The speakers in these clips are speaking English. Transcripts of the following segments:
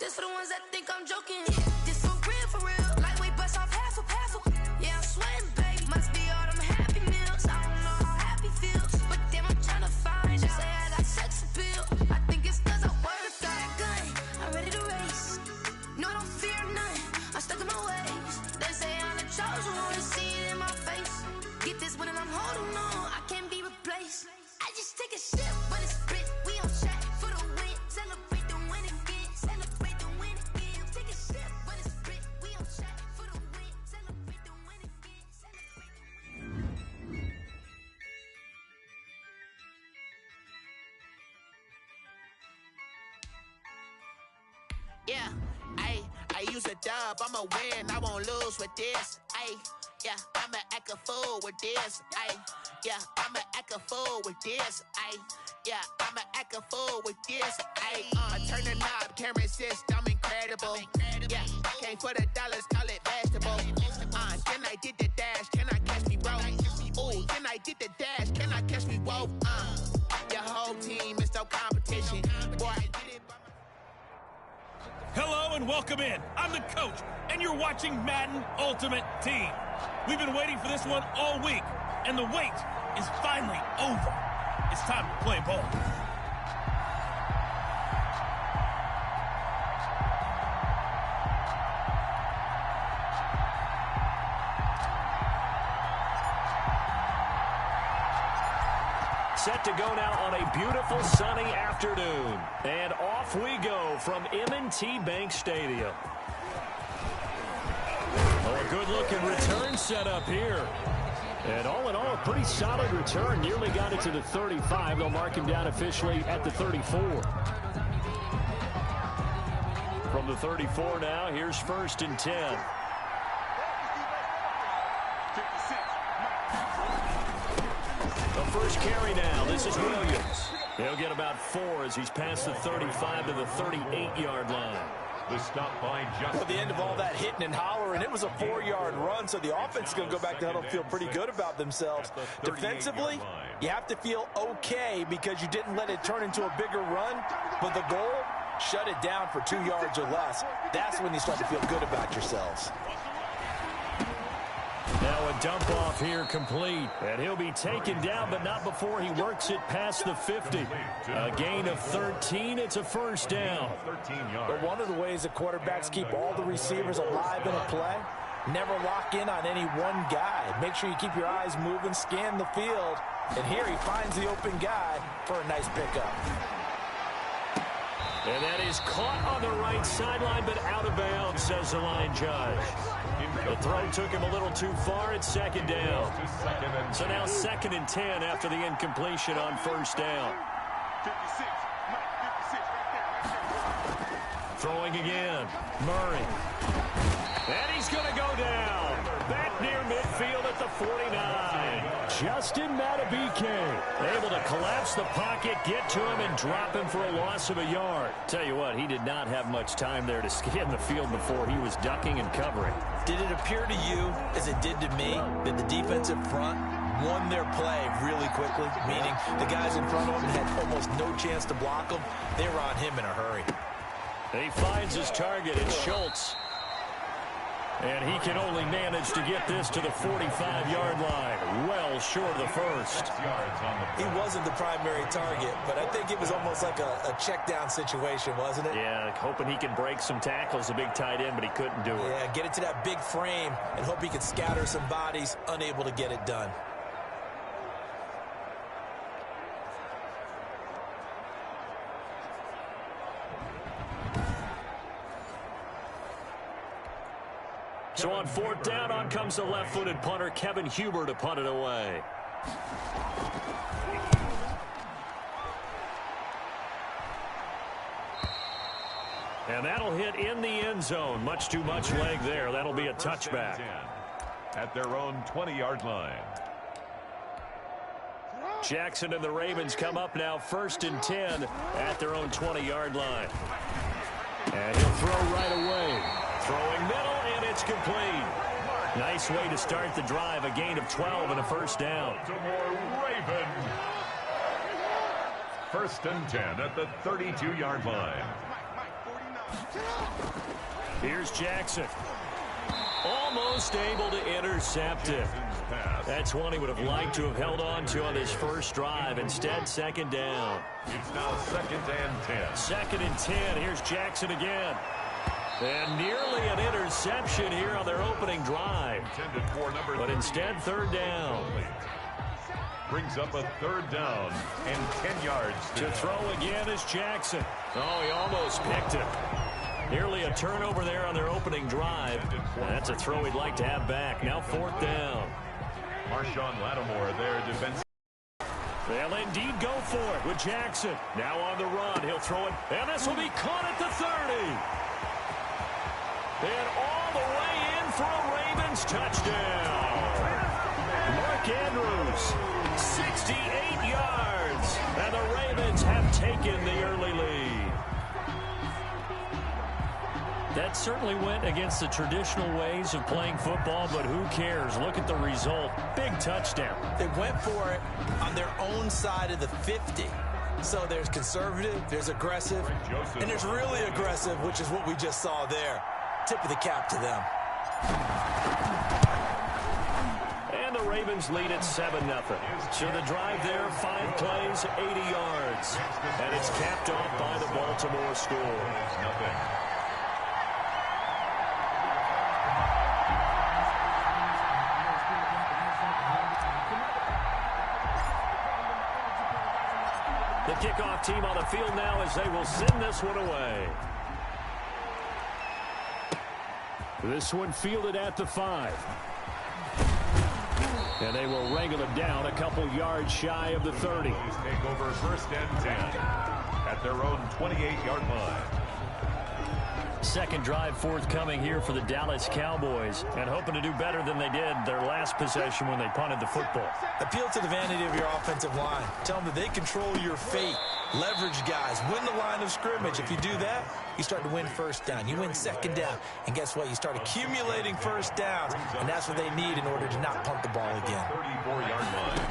This for the ones that think I'm joking. This for real, for real. Lightweight bust off half a. Yeah, I'm sweating, babe. Must be all them happy meals. I don't know how happy feels, but damn, I'm trying to find you. Say I got sex appeal. I think it's cause I work that gun. I'm ready to race. No, I don't fear nothing. I'm stuck in my ways. They say I'm the chosen one. See it in my face. Get this one and I'm holding on. I can't be replaced. I just take a sip, but it's split. We on track for the win. Celebrate the win again. Celebrate the win again. Take a sip, but it's split. We on track for the win. Celebrate the win again. Celebrate the win. Yeah, I use a dub. I'ma win. I won't lose with this. Yeah, I'ma act a fool with this. Yeah, I'ma act a fool with this. Yeah, I'ma act a fool with this. I turn the knob, camera assist, I'm incredible. Yeah, came for the dollars, call it vegetable. Then I did the dash, can I catch me, bro? Ooh, then I did the dash, can I catch me, whoa? Your whole team is no competition. Boy, I did it by my... Hello and welcome in. I'm the coach, and you're watching Madden Ultimate Team. We've been waiting for this one all week, and the wait is finally over. It's time to play ball. Set to go now on a beautiful sunny afternoon. And off we go from M&T Bank Stadium. Oh, a good-looking return set up here. And all in all, a pretty solid return. Nearly got it to the 35. They'll mark him down officially at the 34. From the 34 now, here's 1st and 10. The first carry now. This is Williams. He'll get about 4 as he's past the 35 to the 38-yard line. The stop by just at the end of all that hitting and hollering, it was a 4-yard run, so the offense is going to go back to huddle, feel pretty good about themselves. Defensively, you have to feel okay because you didn't let it turn into a bigger run, but the goal, shut it down for 2 yards or less. That's when you start to feel good about yourselves. Now a dump off here complete, and he'll be taken down, but not before he works it past the 50. A gain of 13. It's a first down. But one of the ways that quarterbacks keep all the receivers alive in a play, never lock in on any one guy. Make sure you keep your eyes moving, scan the field, and here he finds the open guy for a nice pickup. And that is caught on the right sideline, but out of bounds, says the line judge. The throw took him a little too far. It's 2nd down. So now 2nd and 10 after the incompletion on 1st down. Throwing again. Murray. And he's going to go down. Back near midfield at the 49. Justin Maden able to collapse the pocket, get to him, and drop him for a loss of a yard. Tell you what, he did not have much time there to scan the field before he was ducking and covering. Did it appear to you, as it did to me, that the defensive front won their play really quickly? Meaning the guys in front of him had almost no chance to block him. They were on him in a hurry. He finds his target. It's Schultz. And he can only manage to get this to the 45-yard line. Well short of the first. He wasn't the primary target, but I think it was almost like a check-down situation, wasn't it? Yeah, hoping he can break some tackles, a big tight end, but he couldn't do it. Yeah, get it to that big frame and hope he can scatter some bodies, unable to get it done. So on 4th down, on comes the left-footed punter, Kevin Huber, to punt it away. And that'll hit in the end zone. Much too much leg there. That'll be a touchback. At their own 20-yard line. Jackson and the Ravens come up now 1st and 10 at their own 20-yard line. And he'll throw right away. Throwing middle, and it's complete. Nice way to start the drive. A gain of 12 and a first down. Baltimore Ravens. 1st and 10 at the 32-yard line. Here's Jackson. Almost able to intercept it. That's one he would have liked to have held on to on his first drive. Instead, second down. It's now 2nd and 10. 2nd and 10. Here's Jackson again. And nearly an interception here on their opening drive. But instead, 3rd down. Brings up a 3rd down and 10 yards. To throw again is Jackson. Oh, he almost picked it. Nearly a turnover there on their opening drive. That's a throw he'd like to have back. Now 4th down. Marshawn Lattimore there, defense. They'll indeed go for it with Jackson. Now on the run. He'll throw it. And this will be caught at the 30. And all the way in for a Ravens touchdown. Mark Andrews, 68 yards. And the Ravens have taken the early lead. That certainly went against the traditional ways of playing football, but who cares? Look at the result. Big touchdown. They went for it on their own side of the 50. So there's conservative, there's aggressive, and there's really aggressive, which is what we just saw there. Tip of the cap to them. And the Ravens lead at 7-0. So the drive there, 5 plays, 80 yards. And it's capped off by the Baltimore score. The kickoff team on the field now as they will send this one away. This one fielded at the 5. And they will wrangle it down a couple yards shy of the 30. Take over 1st and 10 at their own 28-yard line. Second drive forthcoming here for the Dallas Cowboys, and hoping to do better than they did their last possession when they punted the football. Appeal to the vanity of your offensive line. Tell them that they control your fate. Leverage guys. Win the line of scrimmage. If you do that, you start to win 1st down. You win 2nd down. And guess what? You start accumulating 1st downs, and that's what they need in order to not punt the ball again. 34-yard line.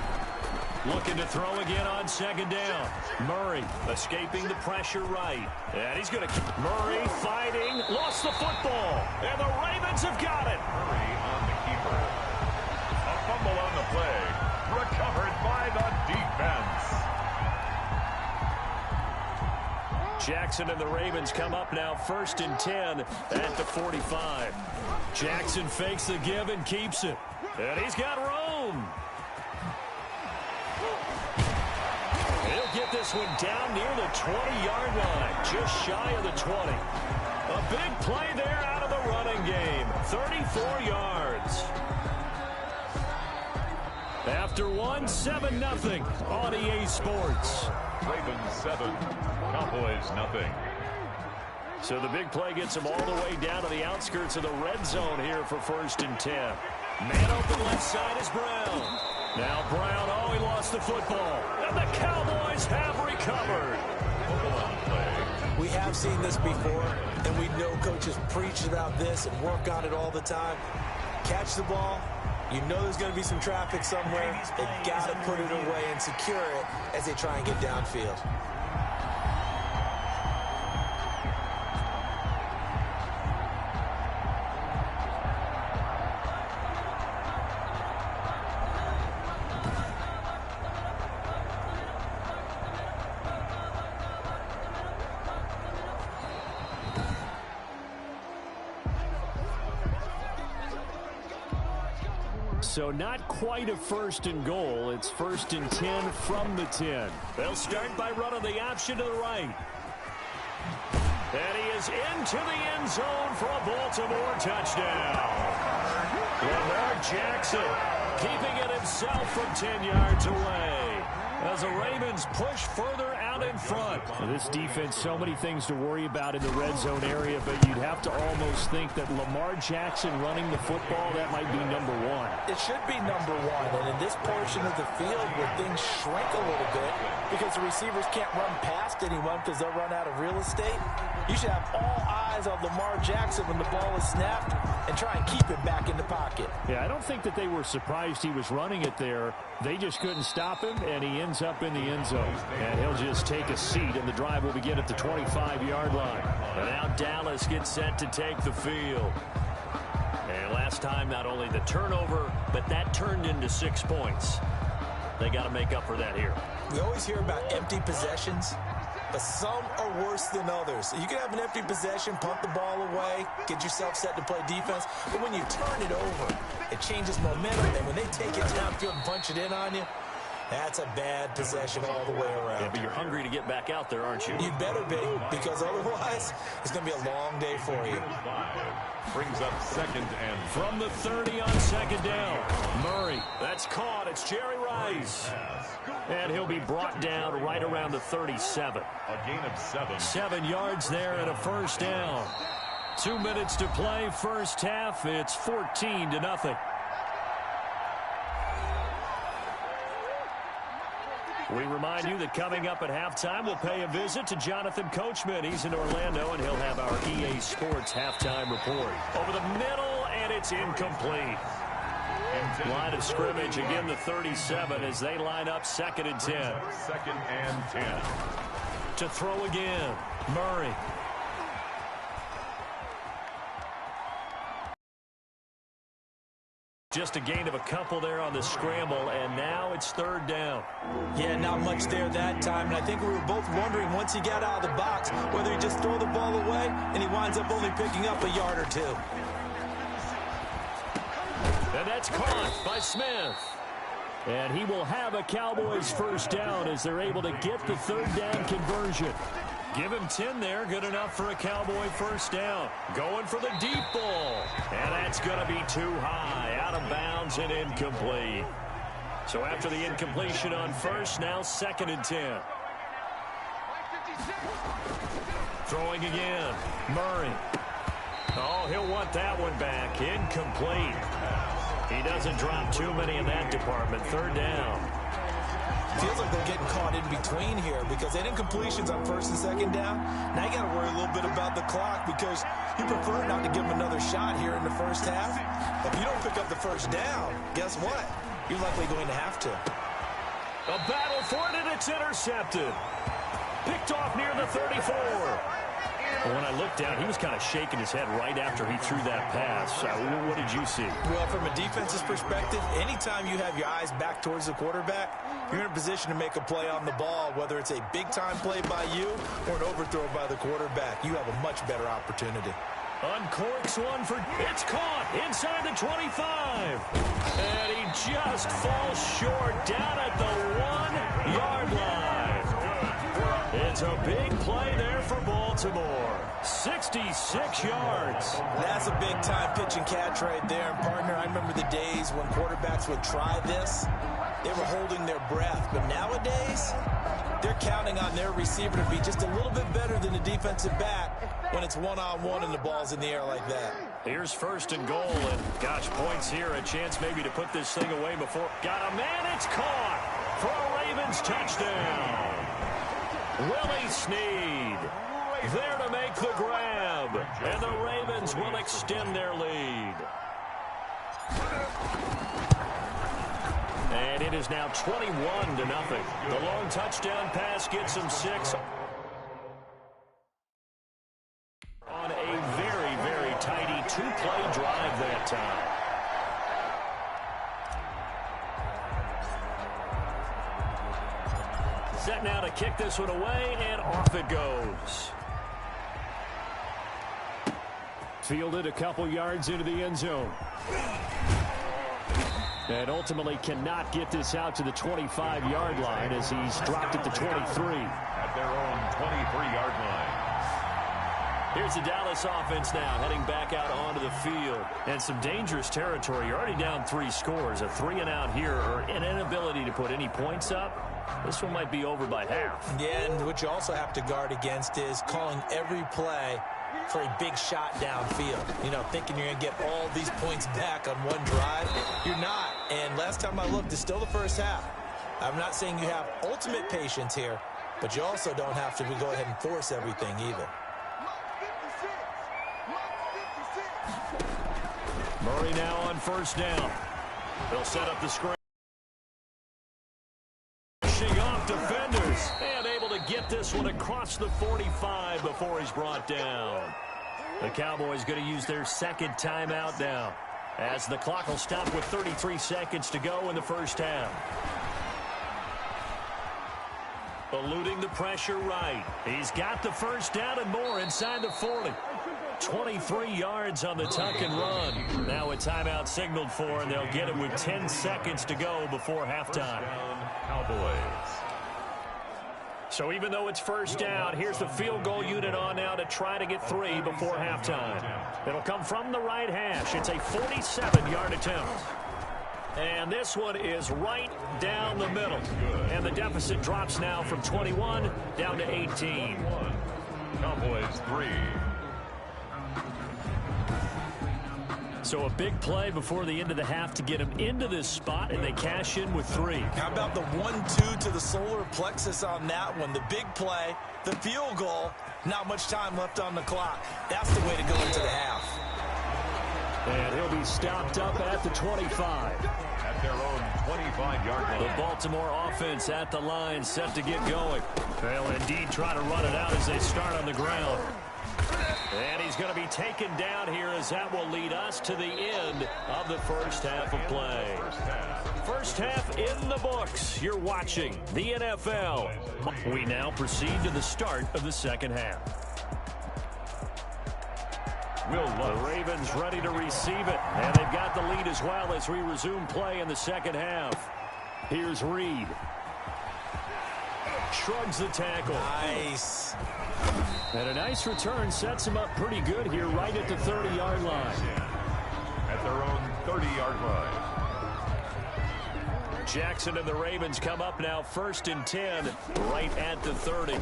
Looking to throw again on 2nd down. Murray escaping the pressure right. And he's going to... Murray fighting. Lost the football. And the Ravens have got it. Murray on the keeper. A fumble on the play. Recovered by the defense. Jackson and the Ravens come up now 1st and 10 at the 45. Jackson fakes the give and keeps it. And he's got room. He'll get this one down near the 20-yard line, just shy of the 20. A big play there out of the running game, 34 yards. After one, 7-0 on EA Sports. Ravens 7, Cowboys nothing. So the big play gets them all the way down to the outskirts of the red zone here for 1st and 10. Man open left side is Brown. Now Brown, oh, he lost the football. And the Cowboys have recovered. We have seen this before, and we know coaches preach about this and work on it all the time. Catch the ball. You know there's going to be some traffic somewhere. They got to put it away and secure it as they try and get downfield. So not quite a 1st and goal. It's 1st and 10 from the 10. They'll start by running the option to the right. And he is into the end zone for a Baltimore touchdown. Lamar Jackson keeping it himself from 10 yards away as the Ravens push further out in front. This defense, so many things to worry about in the red zone area, but you'd have to almost think that Lamar Jackson running the football, that might be number 1. It should be number 1, and in this portion of the field where things shrink a little bit, because the receivers can't run past anyone because they'll run out of real estate. You should have all eyes on Lamar Jackson when the ball is snapped and try and keep it back in the pocket. Yeah, I don't think that they were surprised he was running it there. They just couldn't stop him, and he ends up in the end zone. And he'll just take a seat, and the drive will begin at the 25-yard line. And now Dallas gets set to take the field. And last time, not only the turnover, but that turned into 6 points. They got to make up for that here. We always hear about empty possessions, but some are worse than others. You can have an empty possession, punt the ball away, get yourself set to play defense, but when you turn it over, it changes momentum, and when they take it downfield and punch it in on you, that's a bad possession all the way around. Yeah, but you're hungry to get back out there, aren't you? You better be, because otherwise, it's going to be a long day for you. Brings up 2nd and from the 30 on 2nd down. Murray, that's caught. It's Jerry Rice. And he'll be brought down right around the 37. a gain of 7. 7 yards there and a first down. 2 minutes to play, first half. It's 14-0. We remind you that coming up at halftime, we'll pay a visit to Jonathan Coachman. He's in Orlando, and he'll have our EA Sports halftime report. Over the middle, and it's incomplete. Line of scrimmage, again the 37 as they line up 2nd and 10. 2nd and 10. To throw again, Murray. Just a gain of a couple there on the scramble, and now it's 3rd down. Yeah, not much there that time, and I think we were both wondering once he got out of the box whether he just throw the ball away, and he winds up only picking up a yard or 2. And that's caught by Smith. And he will have a Cowboys first down as they're able to get the 3rd down conversion. Give him 10 there, good enough for a Cowboy first down. Going for the deep ball. And that's going to be too high, out of bounds and incomplete. So after the incompletion on first, now 2nd and 10. Throwing again, Murray. Oh, he'll want that one back. Incomplete. He doesn't drop too many in that department. 3rd down. Feels like they're getting caught in between here because they had incompletions on 1st and 2nd down. Now you got to worry a little bit about the clock because you prefer not to give them another shot here in the first half. If you don't pick up the first down, guess what? You're likely going to have to. A battle for it, and it's intercepted. Picked off near the 34. Well, when I looked down, he was kind of shaking his head right after he threw that pass. What did you see? Well, from a defense's perspective, anytime you have your eyes back towards the quarterback, you're in a position to make a play on the ball, whether it's a big-time play by you or an overthrow by the quarterback. You have a much better opportunity. Uncorks one for... It's caught inside the 25. And he just falls short down at the 1-yard line. It's a big play there for Baltimore. 66 yards. That's a big-time pitch and catch right there. And, partner, I remember the days when quarterbacks would try this. They were holding their breath. But nowadays, they're counting on their receiver to be just a little bit better than the defensive back when it's one-on-one and the ball's in the air like that. Here's 1st and goal. And, gosh, points here. A chance maybe to put this thing away before. Got a man. It's caught for a Ravens touchdown. Willie Snead there to make the grab, and the Ravens will extend their lead. And it is now 21-0. The long touchdown pass gets them 6 on a very, very tidy 2-play drive that time. Set now to kick this one away, and off it goes. Fielded a couple yards into the end zone. And ultimately cannot get this out to the 25-yard line as he's dropped at the 23. At their own 23-yard line. Here's the Dallas offense now heading back out onto the field. And some dangerous territory. You're already down 3 scores. A 3-and-out here or an inability to put any points up. This one might be over by half. Yeah, and what you also have to guard against is calling every play for a big shot downfield. You know, thinking you're going to get all these points back on one drive. You're not. And last time I looked, it's still the first half. I'm not saying you have ultimate patience here, but you also don't have to go ahead and force everything either. Murray now on first down. They'll set up the screen. Pushing off defenders. And able to get this one across the 45 before he's brought down. The Cowboys going to use their second timeout now, as the clock will stop with 33 seconds to go in the first half. Eluding the pressure right. He's got the first down and more inside the 40. 23 yards on the tuck and run. Now a timeout signaled for, and they'll get it with 10 seconds to go before halftime. Cowboys. So even though it's first down, here's the field goal unit on now to try to get 3 before halftime. It'll come from the right hash. It's a 47-yard attempt. And this one is right down the middle. And the deficit drops now from 21 down to 18. Cowboys 3. So a big play before the end of the half to get him into this spot, and they cash in with 3. How about the 1-2 to the solar plexus on that one? The big play, the field goal, not much time left on the clock. That's the way to go into the half. And he'll be stopped up at the 25. At their own 25-yard line. The Baltimore offense at the line, set to get going. They'll indeed try to run it out as they start on the ground. And he's going to be taken down here, as that will lead us to the end of the first half of play. First half in the books. You're watching the NFL. We now proceed to the start of the second half. The Ravens ready to receive it, and they've got the lead as well as we resume play in the second half. Here's Reed. Shrugs the tackle. Nice. And a nice return sets him up pretty good here right at the 30-yard line. At their own 30-yard line. Jackson and the Ravens come up now 1st and 10 right at the 30.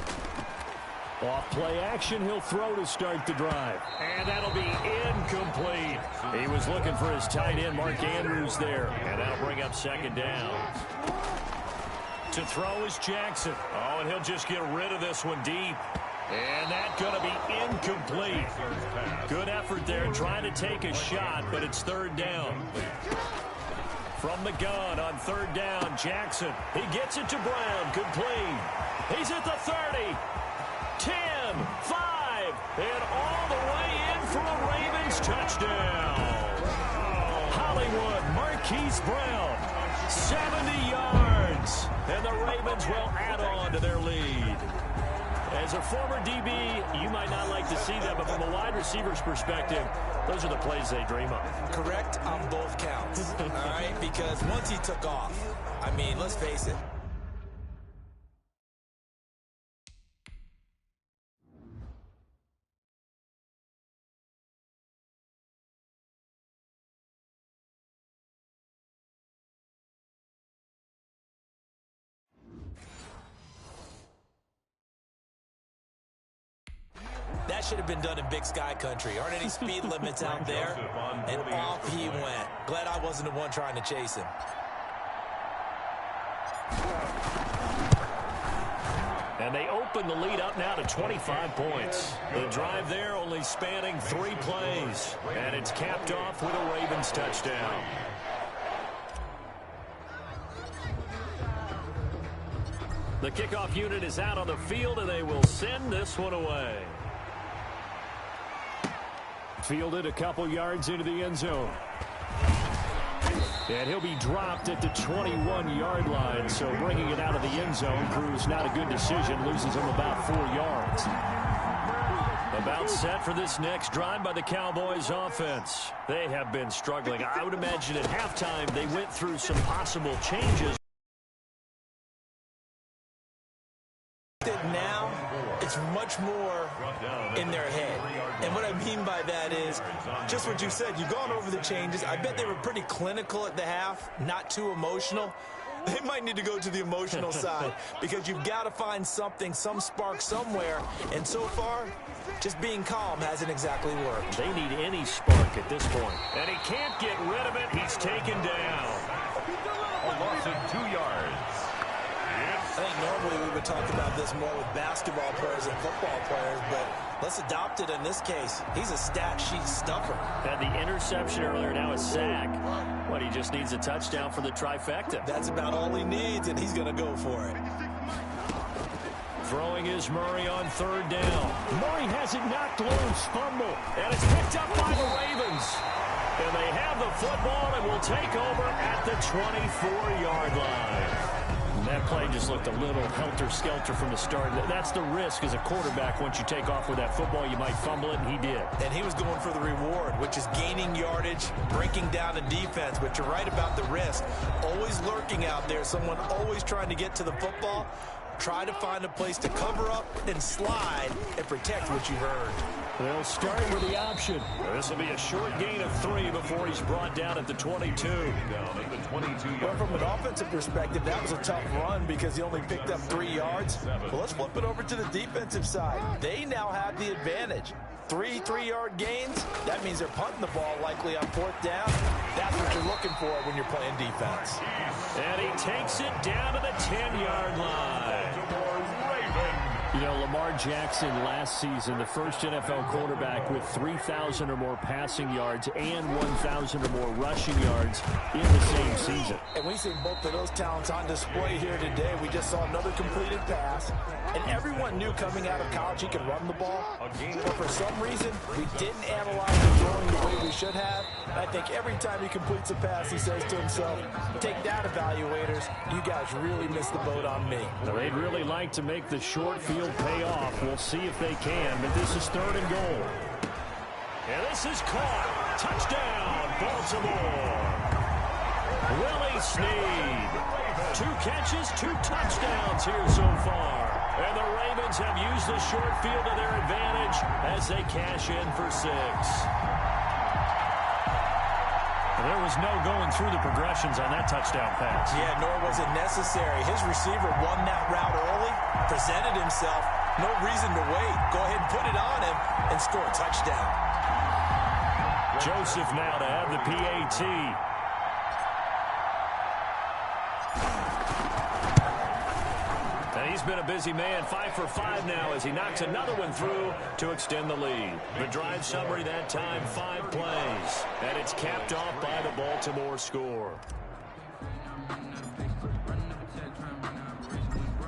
Off play action, he'll throw to start the drive. And that'll be incomplete. He was looking for his tight end, Mark Andrews, there. And that'll bring up second down. To throw is Jackson. Oh, and he'll just get rid of this one deep. And that's going to be incomplete. Good effort there trying to take a shot, but it's third down. From the gun on third down, Jackson. He gets it to Brown. Complete. He's at the 30. 10, 5, and all the way in for a Ravens touchdown. Hollywood, Marquise Brown, 70 yards, and the Ravens will add on to their lead. As a former DB, you might not like to see that, but from a wide receiver's perspective, those are the plays they dream of. Correct on both counts, all right? Because once he took off, I mean, let's face it. That should have been done in Big Sky Country. Aren't any speed limits out there? And off he went. Glad I wasn't the one trying to chase him. And they open the lead up now to 25 points. The drive there only spanning 3 plays. And it's capped off with a Ravens touchdown. The kickoff unit is out on the field, and they will send this one away. Fielded a couple yards into the end zone. And he'll be dropped at the 21-yard line, so bringing it out of the end zone proves not a good decision, loses him about 4 yards. About set for this next drive by the Cowboys offense. They have been struggling. I would imagine at halftime they went through some possible changes. Now, it's much more in their head. And what I mean by that is just what you said. You've gone over the changes. I bet they were pretty clinical at the half, not too emotional. They might need to go to the emotional side because you've got to find something, some spark somewhere. And so far, just being calm hasn't exactly worked. They need any spark at this point. And he can't get rid of it. He's taken down. A loss of 2 yards. normally we would talk about this more with basketball players and football players, but let's adopt it in this case. He's a stat sheet stuffer. Had the interception earlier, now a sack. What, he just needs a touchdown for the trifecta. That's about all he needs, and he's going to go for it. Throwing is Murray on third down. Murray has it knocked loose, fumble, and it's picked up by the Ravens. And they have the football and will take over at the 24-yard line. And that play just looked a little helter-skelter from the start. That's the risk as a quarterback. Once you take off with that football, you might fumble it, and he did. And he was going for the reward, which is gaining yardage, breaking down the defense. But you're right about the risk. Always lurking out there, someone always trying to get to the football. Try to find a place to cover up and slide and protect what you've earned. They'll start with the option. This will be a short gain of 3 before he's brought down at the 22. Well, from an offensive perspective, that was a tough run because he only picked up 3 yards. Well, let's flip it over to the defensive side. They now have the advantage. 3 3-yard gains, that means they're punting the ball likely on 4th down. That's what you're looking for when you're playing defense. And he takes it down to the 10-yard line. You know, Lamar Jackson last season, the first NFL quarterback with 3,000 or more passing yards and 1,000 or more rushing yards in the same season. And we see both of those talents on display here today. We just saw another completed pass. And everyone knew coming out of college he could run the ball. But for some reason, we didn't analyze the throwing the way we should have. And I think every time he completes a pass, he says to himself, take that, evaluators. You guys really missed the boat on me. Now, they'd really like to make the short field pay off. We'll see if they can, but this is 3rd and goal. And this is caught. Touchdown, Baltimore. Willie Snead. 2 catches, 2 touchdowns here so far. And the Ravens have used the short field to their advantage as they cash in for 6. There was no going through the progressions on that touchdown pass. Yeah, nor was it necessary. His receiver won that route early, presented himself. No reason to wait. Go ahead and put it on him and score a touchdown. Joseph now to have the PAT. And he's been a busy man, 5 for 5 now as he knocks another one through to extend the lead. The drive summary that time, 5 plays. And it's capped off by the Baltimore score.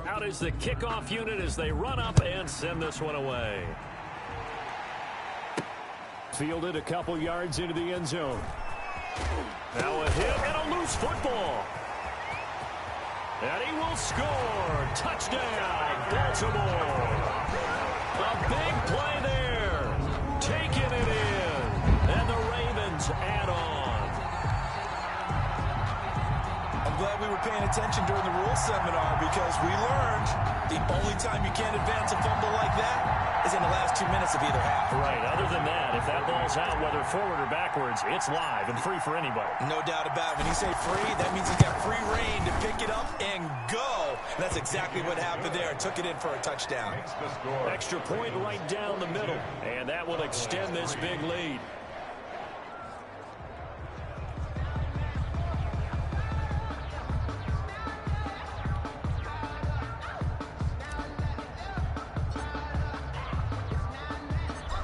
Out is the kickoff unit as they run up and send this one away. Fielded a couple yards into the end zone. Now a hit and a loose football. And he will score. Touchdown, Baltimore. A big play there. Taking it in. And the Ravens add on. I'm glad we were paying attention during the rules seminar because we learned the only time you can't advance a fumble like that is in the last 2 minutes of either half. Right. Other than that, if that ball's out, whether forward or backwards, it's live and free for anybody. No doubt about it. When you say free, that means he's got free reign to pick it up and go. And that's exactly what happened there. Took it in for a touchdown. Extra point right down the middle. And that will extend this big lead.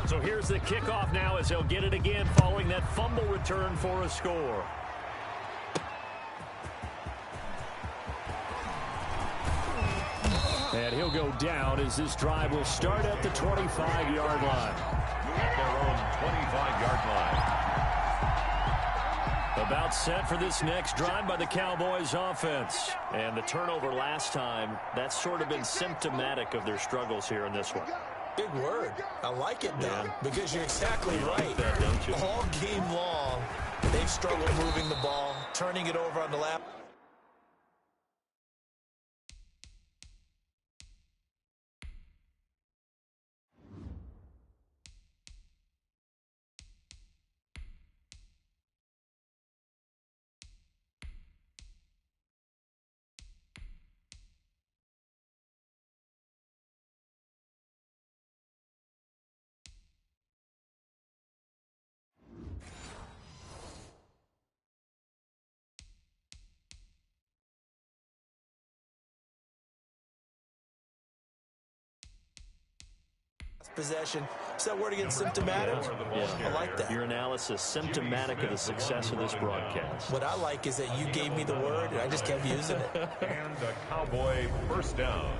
So here's the kickoff now as they'll get it again following that fumble return for a score. And he'll go down as this drive will start at the 25-yard line. At their own 25-yard line. About set for this next drive by the Cowboys offense. And the turnover last time, that's sort of been symptomatic of their struggles here in this one. Big word. I like it, though, because you're exactly You right. like that, don't you? All game long, they've struggled moving the ball, turning it over on the lap. last possession. Is that word again, symptomatic? Yeah. I like that. Your analysis, symptomatic of the success of this broadcast. What I like is that you gave me the word, and I just kept using it. And a Cowboy first down.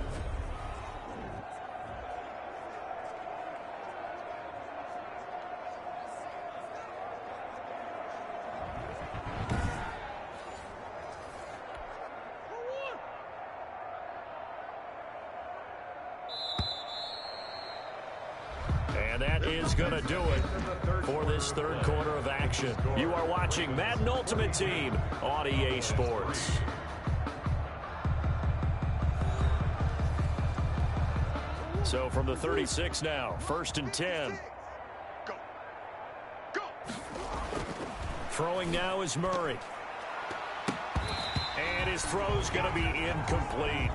And that is going to do it for this third quarter of action. You are watching Madden Ultimate Team on EA Sports. So from the 36 now, 1st and 10. Throwing now is Murray. And his throw's going to be incomplete.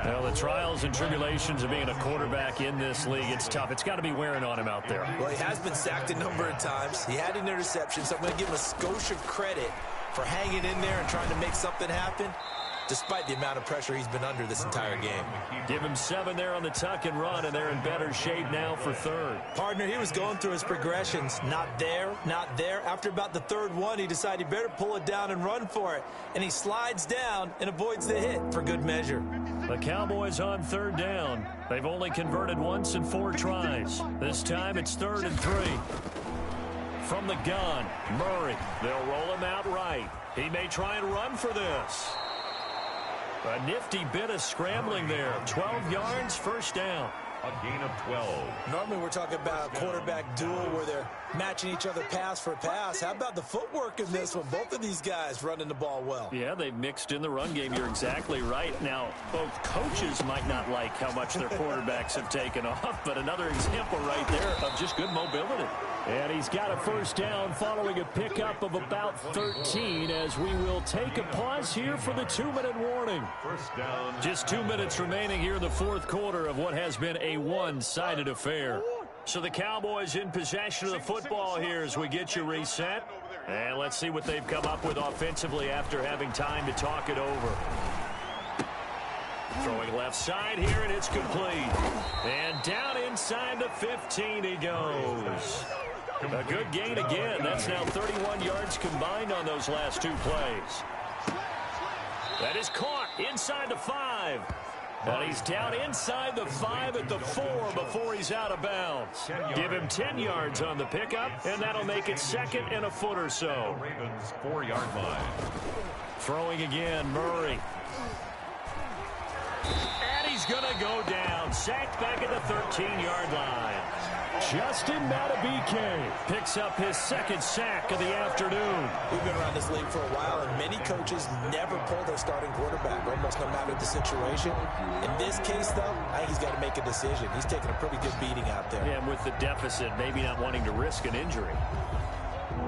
Well, the trials and tribulations of being a quarterback in this league, it's tough. It's got to be wearing on him out there. Well, he has been sacked a number of times. He had an interception, so I'm going to give him a skosh of credit for hanging in there and trying to make something happen, despite the amount of pressure he's been under this entire game. Give him 7 there on the tuck and run, and they're in better shape now for third. Partner, he was going through his progressions. Not there, not there. After about the third one, he decided he better pull it down and run for it. And he slides down and avoids the hit for good measure. The Cowboys on 3rd down. They've only converted once in 4 tries. This time it's 3rd and 3. From the gun, Murray. They'll roll him out right. He may try and run for this. A nifty bit of scrambling there. 12 yards, 1st down. A gain of 12. Normally we're talking about a quarterback duel where they're matching each other pass for pass. How about the footwork in this one? Both of these guys running the ball well. Yeah, they've mixed in the run game. You're exactly right. Now, both coaches might not like how much their quarterbacks have taken off, but another example right there of just good mobility. And he's got a 1st down following a pickup of about 13 as we will take a pause here for the 2-minute warning. First down. Just 2 minutes remaining here in the 4th quarter of what has been a one-sided affair. So the Cowboys in possession of the football here as we get you reset. And let's see what they've come up with offensively after having time to talk it over. Throwing left side here, and it's complete. And down inside the 15 he goes. A good gain again. That's now 31 yards combined on those last 2 plays. That is caught inside the 5. And he's down inside the 5 at the 4 before he's out of bounds. Give him 10 yards on the pickup, and that'll make it 2nd and a foot or so. Ravens 4-yard line. Throwing again, Murray. And he's going to go down. Sacked back at the 13-yard line. Justin Maden picks up his 2nd sack of the afternoon. We've been around this league for a while, and many coaches never pull their starting quarterback, almost no matter the situation. In this case, though, I think he's got to make a decision. He's taking a pretty good beating out there. Yeah, and with the deficit, maybe not wanting to risk an injury.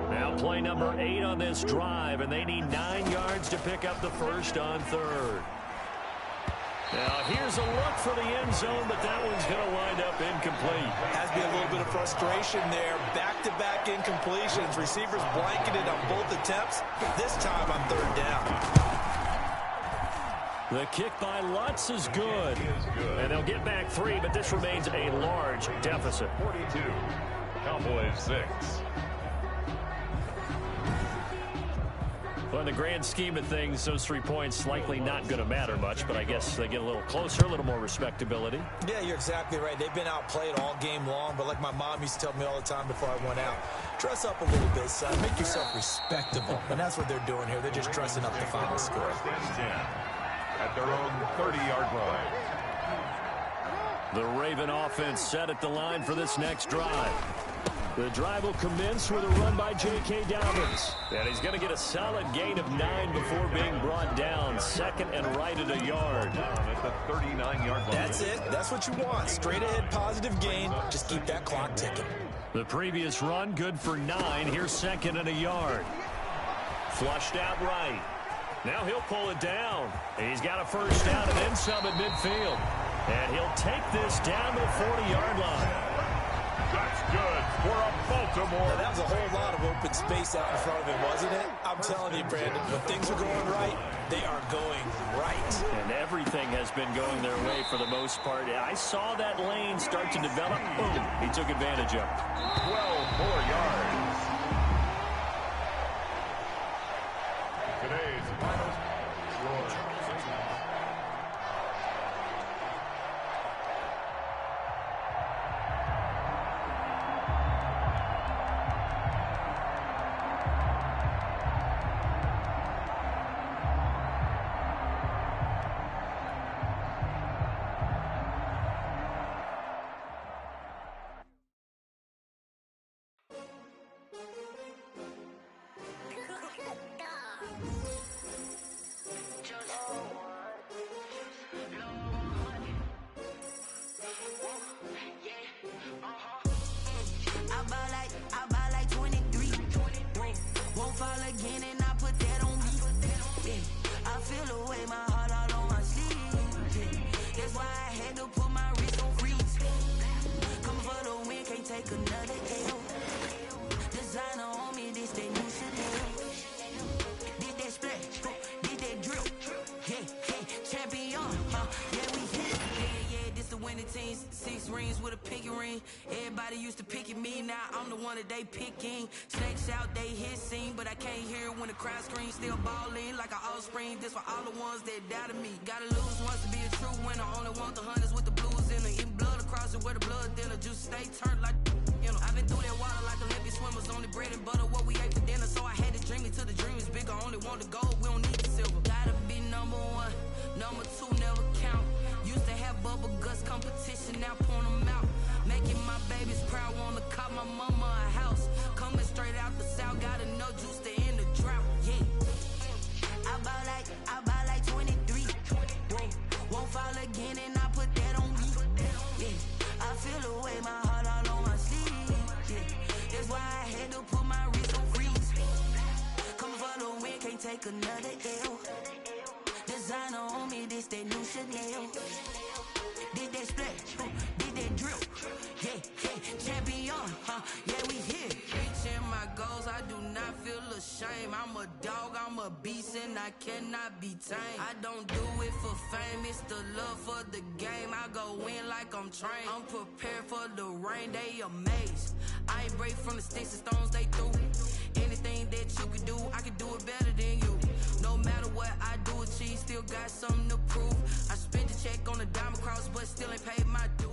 Now play number 8 on this drive, and they need 9 yards to pick up the 1st on 3rd. Now, here's a look for the end zone, but that one's going to wind up incomplete. Has to be a little bit of frustration there. Back-to-back incompletions. Receivers blanketed on both attempts. This time on 3rd down. The kick by Lutz is good. And they'll get back 3, but this remains a large deficit. 42. Cowboys 6. Well, in the grand scheme of things, those 3 points likely not going to matter much, but I guess they get a little closer, a little more respectability. Yeah, you're exactly right. They've been outplayed all game long, but like my mom used to tell me all the time before I went out, dress up a little bit, son. Make yourself respectable. And that's what they're doing here. They're just dressing up the final score. 1st and 10 at their own 30-yard line. The Raven offense set at the line for this next drive. The drive will commence with a run by J.K. Dobbins. And he's going to get a solid gain of 9 before being brought down. 2nd and right at a yard. At the 39-yard line. That's it. That's what you want. Straight ahead positive gain. Just keep that clock ticking. The previous run good for 9. Here's 2nd and a yard. Flushed out right. Now he'll pull it down. He's got a 1st down and then some at midfield. And he'll take this down to the 40-yard line. That's good for a Baltimore. Now, that was a whole lot of open space out in front of him, wasn't it? I'm telling you, Brandon, when things are going right, they are going right. And everything has been going their way for the most part. I saw that lane start to develop. Boom, he took advantage of it. 12 more yards. Today's final score. I buy like 23. Won't fall again and I put that on me. Yeah. I feel the way, my heart all on my sleeve. Yeah. That's why I had to put my wrist on freeze. Coming for the win, can't take another L. Designer on me, this they new Chanel. Did that splash, did that drip. Yeah, champion, yeah, we hit. Yeah, this the winning teams. 6 rings with a pinky ring. Everybody used to picking me, now I'm the one that they picking. Snakes out, they hit scene, but I can't hear when the crowd screams. Still balling like an offspring. This for all the ones that doubted me. Gotta lose once to be a true winner. Only want the hunters with the blues in it. Eating blood across it where the blood dinner. Juice stay turned like, you know. I've been through that water like Olympic swimmers. Only bread and butter, what we ate for dinner. So I had to dream it till the dream is bigger. Only want the gold, we don't need the silver. Gotta be number 1, number 2 never count. Used to have bubble guts competition, now point them out. Making my babies proud, wanna call my mama a house. Coming straight out the south, gotta know juice to end the drought. Yeah, I buy like 23. Won't fall again and I put that on me. Yeah, I feel the way, my heart all on my sleeve. Yeah, that's why I had to put my wrist on freeze. Coming for the win, can't take another L. Designer on me, this that new Chanel. Did that splash, did that drip. Yeah, champion, yeah, we here. Reaching my goals, I do not feel ashamed. I'm a dog, I'm a beast, and I cannot be tamed. I don't do it for fame, it's the love for the game. I go in like I'm trained. I'm prepared for the rain, they amazed. I ain't break from the sticks and stones they threw. Anything that you can do, I can do it better than you. No matter what I do, achieve, still got something to prove. I spent the check on the diamond cross, but still ain't paid my dues.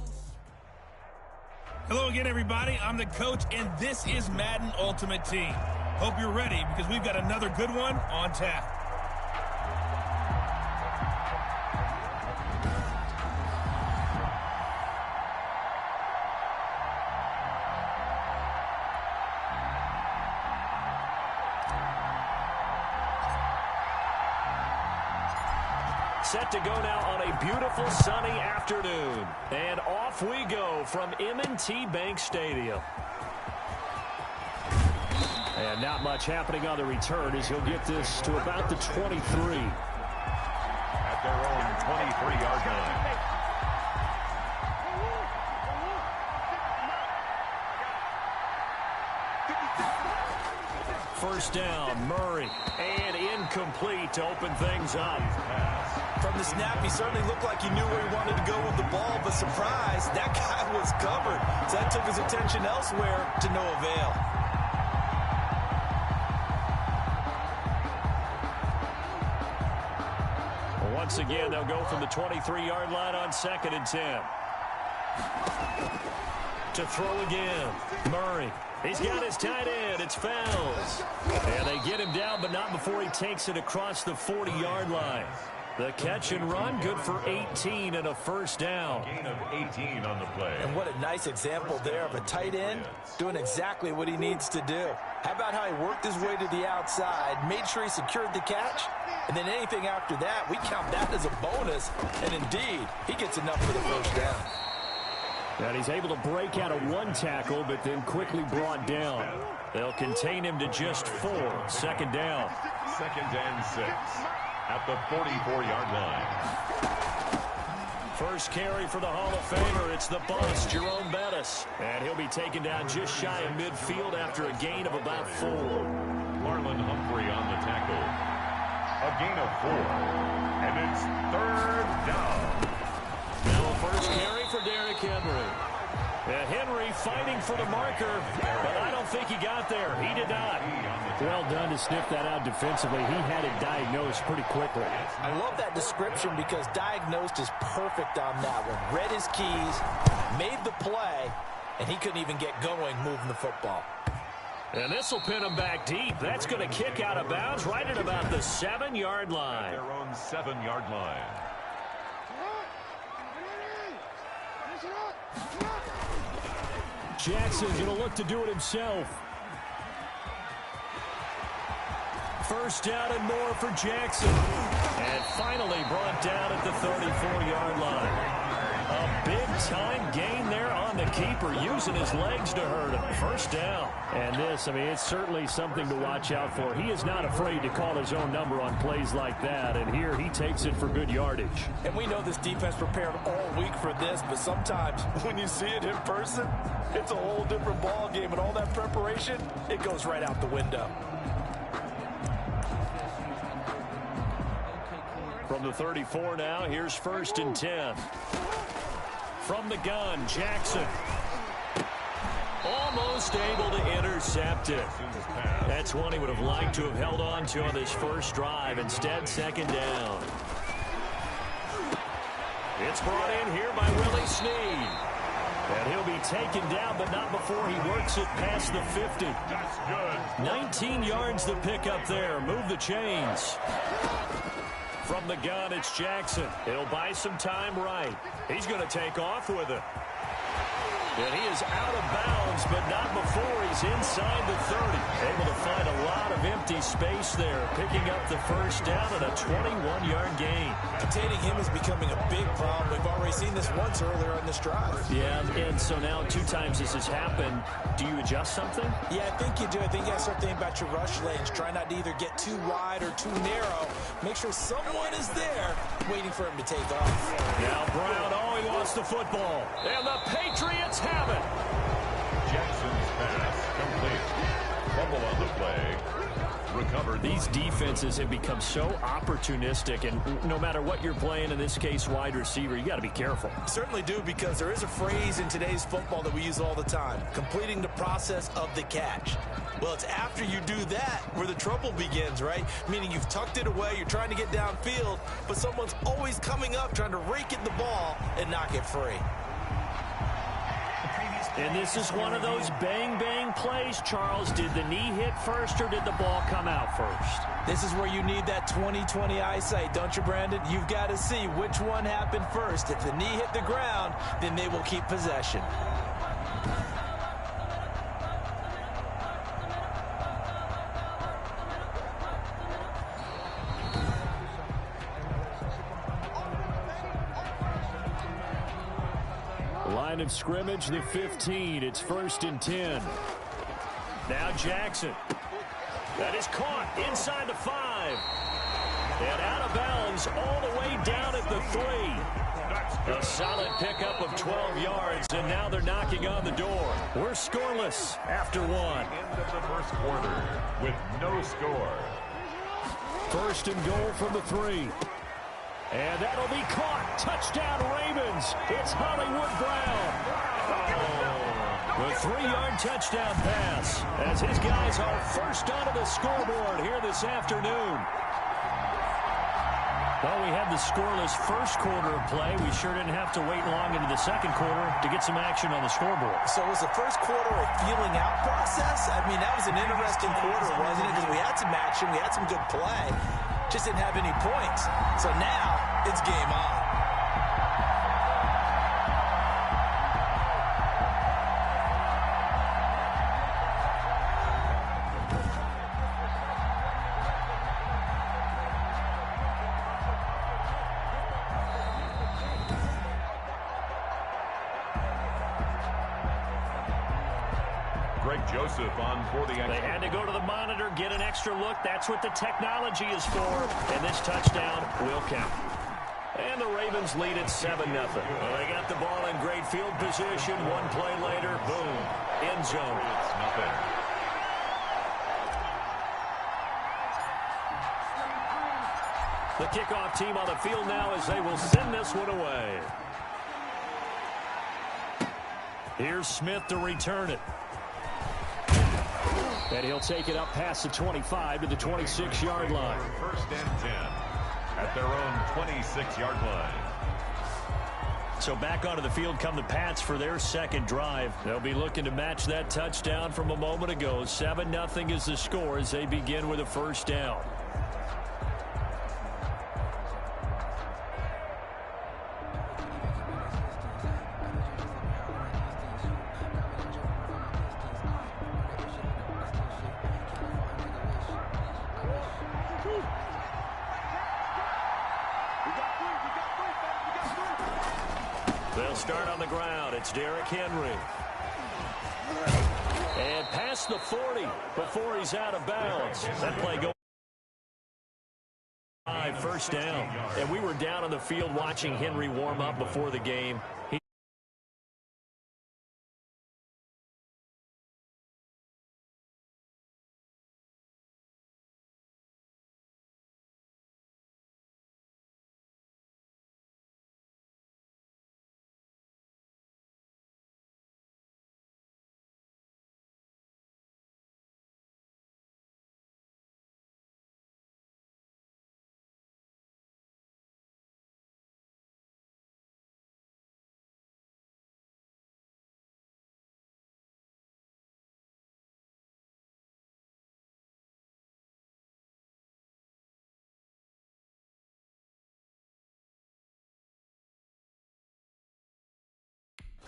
Hello again, everybody. I'm the coach, and this is Madden Ultimate Team. Hope you're ready because we've got another good one on tap. Set to go now on a beautiful sunny afternoon. And off we go from M&T Bank Stadium. And not much happening on the return as he'll get this to about the 23. At their own 23-yard line. First down, Murray. And incomplete to open things up. From the snap, he certainly looked like he knew where he wanted to go with the ball, but surprise, that guy was covered. So that took his attention elsewhere to no avail. Once again, they'll go from the 23-yard line on 2nd and 10. To throw again, Murray. He's got his tight end. It's Fells. And they get him down, but not before he takes it across the 40-yard line. The catch and run, good for 18 and a first down. Gain of 18 on the play. And what a nice example there of a tight end doing exactly what he needs to do. How about how he worked his way to the outside, made sure he secured the catch, and then anything after that, we count that as a bonus. And indeed, he gets enough for the first down. And he's able to break out of one tackle, but then quickly brought down. They'll contain him to just 4. 2nd down. 2nd and 6. At the 44-yard line. First carry for the Hall of Famer. It's the boss, Jerome Bettis. And he'll be taken down just shy of midfield after a gain of about 4. Marlon Humphrey on the tackle. A gain of 4. And it's 3rd down. Now a first carry for Derrick Henry. And Henry fighting for the marker, but I don't think he got there. He did not. Well done to sniff that out defensively. He had it diagnosed pretty quickly. I love that description because diagnosed is perfect on that one. Read his keys, made the play, and he couldn't even get going moving the football. And this will pin him back deep. That's going to kick out of bounds right at about the 7-yard line. Their own 7-yard line. Jackson's going to look to do it himself. First down and more for Jackson. And finally brought down at the 34-yard line. A big-time gain there on the keeper, using his legs to hurt him. First down. And this, I mean, it's certainly something to watch out for. He is not afraid to call his own number on plays like that. And here he takes it for good yardage. And we know this defense prepared all week for this, but sometimes when you see it in person, it's a whole different ball game. And all that preparation, it goes right out the window. From the 34 now, here's 1st and 10. From the gun, Jackson. Almost able to intercept it. That's one he would have liked to have held on to on this first drive. Instead, 2nd down. It's brought in here by Willie Snead. And he'll be taken down, but not before he works it past the 50. That's good. 19 yards to pick up there. Move the chains. From the gun, it's Jackson. He'll buy some time right. He's going to take off with it. And he is out of bounds, but not before he's inside the 30. Able to find a lot of empty space there, picking up the first down and a 21-yard gain. Containing him is becoming a big problem. We've already seen this once earlier on this drive. Yeah, and so now 2 times this has happened. Do you adjust something? Yeah, I think you do. I think you got to start thinking about your rush lanes. Try not to either get too wide or too narrow. Make sure someone is there waiting for him to take off. Now Brown, oh, he wants the football. And the Patriots have it. Jackson's pass complete. Fumble on the play. Recovered. These defenses have become so opportunistic, and no matter what you're playing, in this case wide receiver, you got to be careful. Certainly do, because there is a phrase in today's football that we use all the time: completing the process of the catch. Well, it's after you do that where the trouble begins, right? Meaning you've tucked it away, you're trying to get downfield, but someone's always coming up trying to rake at the ball and knock it free. And this is one of those bang-bang plays, Charles. Did the knee hit first or did the ball come out first? This is where you need that 20/20 eyesight, don't you, Brandon? You've got to see which one happened first. If the knee hit the ground, then they will keep possession. Line of scrimmage, the 15. It's 1st and 10. Now Jackson. That is caught inside the 5. And out of bounds all the way down at the 3. A solid pickup of 12 yards, and now they're knocking on the door. We're scoreless after 1. End of the first quarter with no score. 1st and goal from the 3. And that'll be caught. Touchdown, Ravens. It's Hollywood Brown. The 3-yard touchdown pass as his guys are first onto the scoreboard here this afternoon. Well, we had the scoreless first quarter of play. We sure didn't have to wait long into the second quarter to get some action on the scoreboard. So was the first quarter a feeling out process? I mean, that was an interesting quarter, wasn't it? Because we had some action, we had some good play. Just didn't have any points. So now it's game on. Greg Joseph on for the extra. They had to go to the monitor, get an extra look. That's what the technology is for. And this touchdown will count. And the Ravens lead at 7-0. Well, they got the ball in great field position. One play later, boom, end zone. It's nothing. The kickoff team on the field now as they will send this one away. Here's Smith to return it. And he'll take it up past the 25 to the 26-yard line. First and 10 at their own 26-yard line. So back onto the field come the Pats for their second drive. They'll be looking to match that touchdown from a moment ago. 7-0 is the score as they begin with a first down. They'll start on the ground. It's Derrick Henry. And past the 40 before he's out of bounds. That play goes. First down. And we were down on the field watching Henry warm up before the game.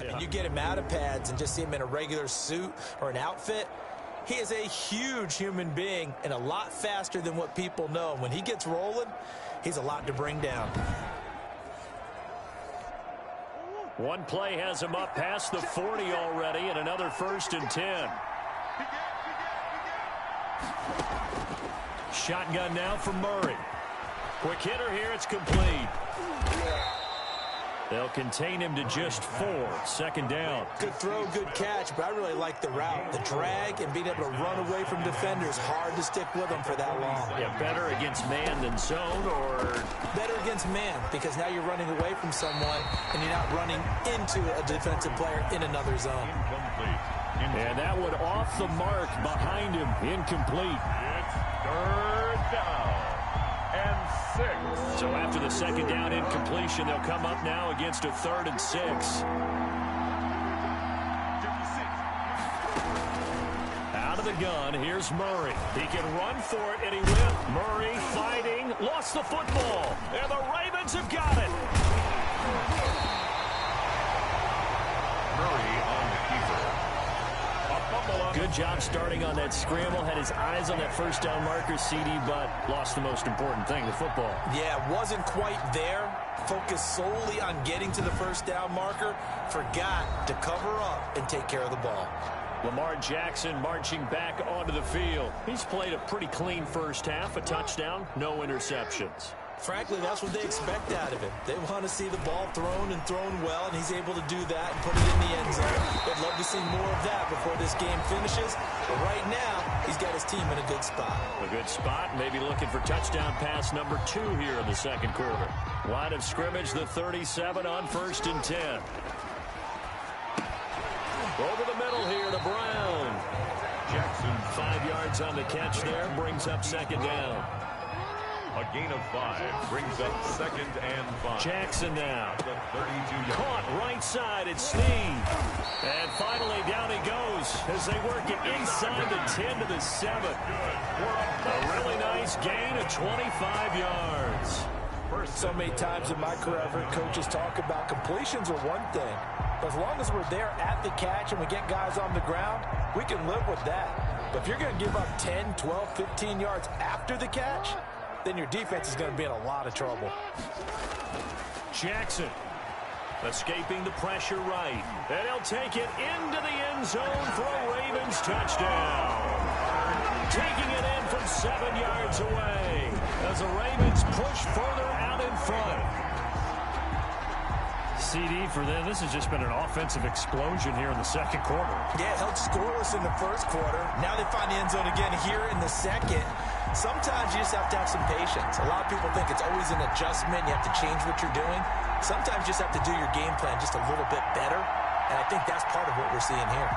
And you get him out of pads and just see him in a regular suit or an outfit, he is a huge human being and a lot faster than what people know. When he gets rolling, he's a lot to bring down. One play has him up past the 40 already, and another first and 10. Shotgun now for Murray. Quick hitter here, it's complete. They'll contain him to just 4. Second down. Good throw, good catch, but I really like the route. The drag and being able to run away from defenders. Hard to stick with them for that long. Yeah, better against man than zone, or? Better against man, because now you're running away from someone and you're not running into a defensive player in another zone. And that one off the mark behind him. Incomplete. It's third down and 6. So after the second down incompletion, they'll come up now against a 3rd and 6. Out of the gun, here's Murray. He can run for it, and he will. Murray fighting, lost the football, and the Ravens have got it. Murray on the keeper. Good job starting on that scramble. Had his eyes on that first down marker, CD, but lost the most important thing, the football. Yeah, wasn't quite there. Focused solely on getting to the first down marker. Forgot to cover up and take care of the ball. Lamar Jackson marching back onto the field. He's played a pretty clean first half, a touchdown, no interceptions. Frankly, that's what they expect out of him. They want to see the ball thrown and thrown well, and he's able to do that and put it in the end zone. They'd love to see more of that before this game finishes. But right now, he's got his team in a good spot. A good spot, maybe looking for touchdown pass number 2 here in the second quarter. Line of scrimmage, the 37 on 1st and 10. Over the middle here to Brown. Jackson. 5 yards on the catch there, brings up second down. A gain of 5 brings up 2nd and 5. Jackson now. The 32-yard. Caught right side, it's Sneed. And finally down he goes as they work it inside the 10 to the 7. A really nice gain of 25 yards. So many times in my career, I've heard coaches talk about completions are one thing. But as long as we're there at the catch and we get guys on the ground, we can live with that. But if you're going to give up 10, 12, 15 yards after the catch, then your defense is going to be in a lot of trouble. Jackson escaping the pressure right. And he'll take it into the end zone for a Ravens touchdown. Taking it in from 7 yards away as the Ravens push further out in front. CD for them. This has just been an offensive explosion here in the second quarter. Yeah, held scoreless in the first quarter. Now they find the end zone again here in the second. Sometimes you just have to have some patience. A lot of people think it's always an adjustment. You have to change what you're doing. Sometimes you just have to do your game plan just a little bit better. And I think that's part of what we're seeing here.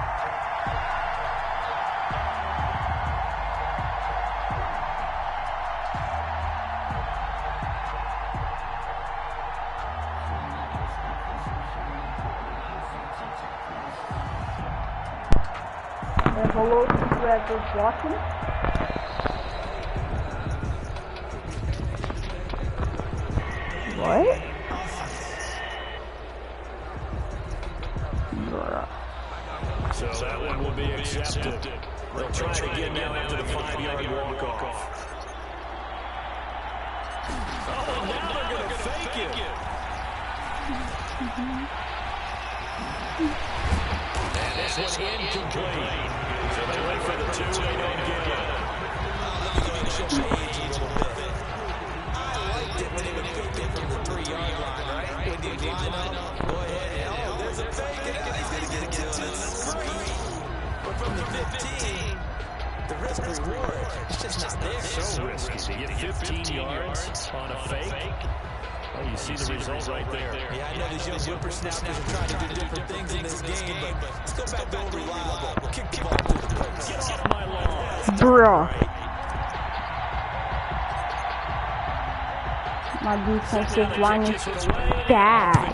Hello to whoever's watching. What? So that one will be accepted. They'll try it again now after the 5-yard walk-off. Oh, now they're going to fake it. And this one's incomplete. So they wait for the 2, they don't get it. Let me go ahead and show my age a little bit. I liked it when they would fake it from the 3-yard line, right? When you line up, go ahead. Oh, there's a fake. And he's going to get it to the 3. But from the 15, the risk reward, it's just not there. So risky to get 15 yards on a fake. Oh, you see the result right there. Yeah, I know these young whippersnappers are trying to do different things in this game, but let's go back to old reliable. We'll kick the ball through the post. Get off my lawn. Bruh. My defensive line is bad.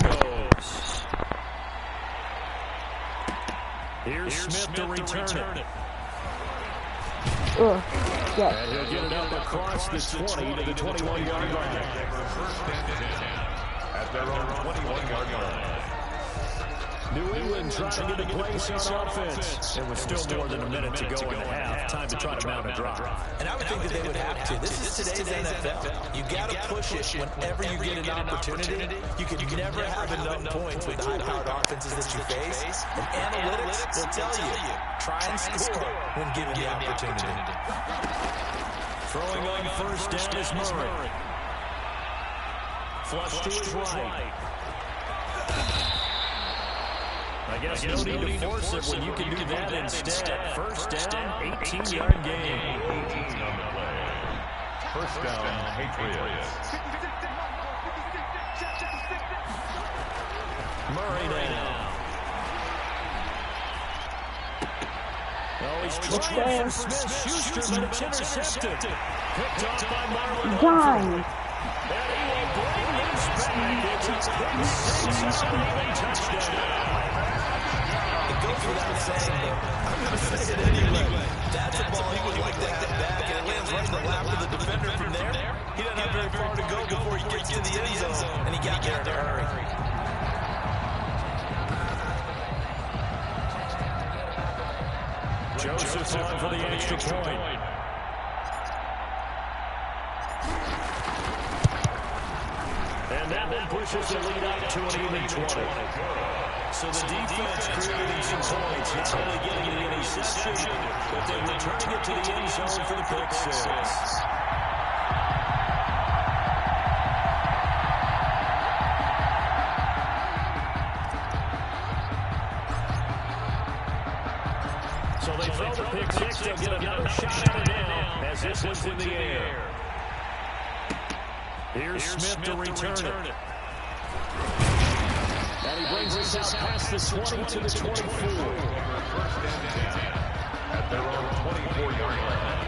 Here's Smith to return it. Ugh. Yes. And he'll get it up across the 20 to the 21-yard line. At their own 21-yard line. New England trying to get a place on offense. There was still more than a minute to go in the half. Time to try to mount a drive. And I would think that they would have to. This is today's NFL. You got to push it whenever you get an opportunity. You can never have enough points with the high-powered offenses that you face. And analytics will tell you, try and score when given the opportunity. Throwing on first down is Murray. Flush to his right. I guess no need to force it when you can do that instead. First down, 18-yard gain. 18 on the play. First down, Patriots. Murray now. Oh, he's trying for Smith-Schuster, but it's intercepted. Picked off by Marlon Done. And he will bring this back. It's a big 6-7 touchdown. It goes without saying, though. I'm going to say it anyway. That's a ball he would like to have back, and it lands right in the lap of the defender from there. He doesn't have very far to go before he gets to the end zone, and he got there in a hurry. Joseph on for the extra point. And that one pushes the lead up to an even 20. So the defense creating some points, not only getting the interception, but then returning it to the end zone for the pick six. So they throw the pick six, they'll get another shot at it now as this one's in the air. Here's Smith to return it. And he brings us out past the 20 to the 24. At their own 24-yard line.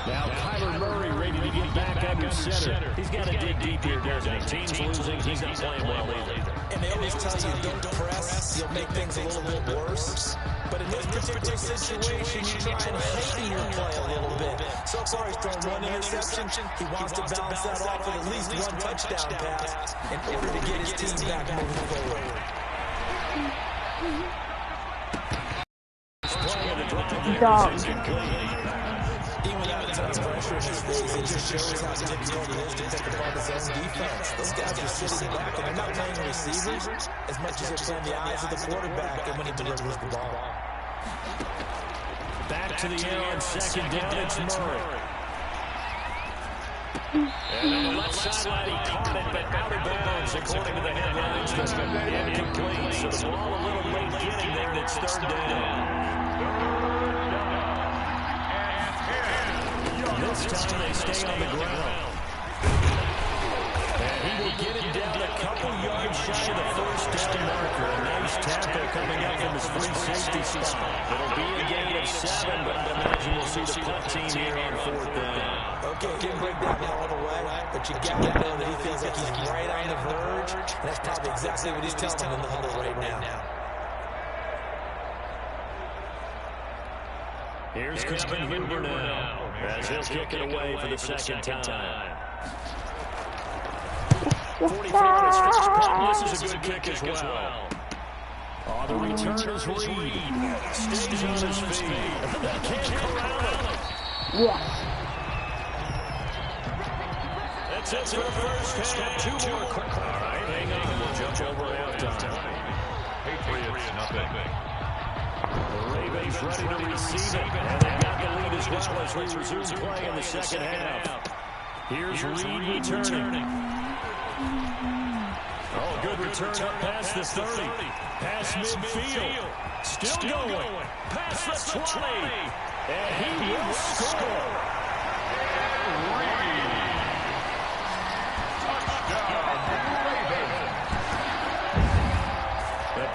Now Kyler Murray ready to get back under center. He's got to dig deep here, doesn't he? Team's losing, he's not playing well either. And they always tell you, don't press, you'll make things a little bit worse. But in this particular situation, you try and hasten your play a little bit. So far, he's thrown one interception. He wants to bounce that off with at least one touchdown pass in order to get his team back moving forward. Dog. Even without a ton of pressure in his face, it just shows how difficult it is to pick apart his own defense. Those guys are sitting back, and they're not playing receivers as much as they're playing the eyes of the quarterback and when he delivers the ball. Back to the air on second down, it's Murray. And on the left sideline, he caught it, but out of bounds, according to the headlines. Incomplete, so the ball a little late getting there, and it's third down. This time they stay on the ground. And he will get it down a couple yards shy of the first down marker. A nice tackle coming up from his free safety spot. It'll be a gain of 7, but I'd imagine we'll see the punt team here on fourth down. Okay, didn't break that down all the way, but you got to know that he feels like he's right on the verge, and that's probably exactly what he's telling him in the huddle right now. Here's Kevin Huber now, as he'll kick it away for the second time. 44 on his first punt. This is a good kick as well. Oh, the return is Reed. Stays on his feet. That can't corral it. Yes. That's it for the first half. Two more. All right, hang on. We'll jump over halftime. Patriots, nothing. The Ravens ready to receive it. And they've got the lead as well as we resume play in the second half. Here's Reed returning. Oh, good return up past the 30. Past midfield. Still going. Past the 20. And he will score.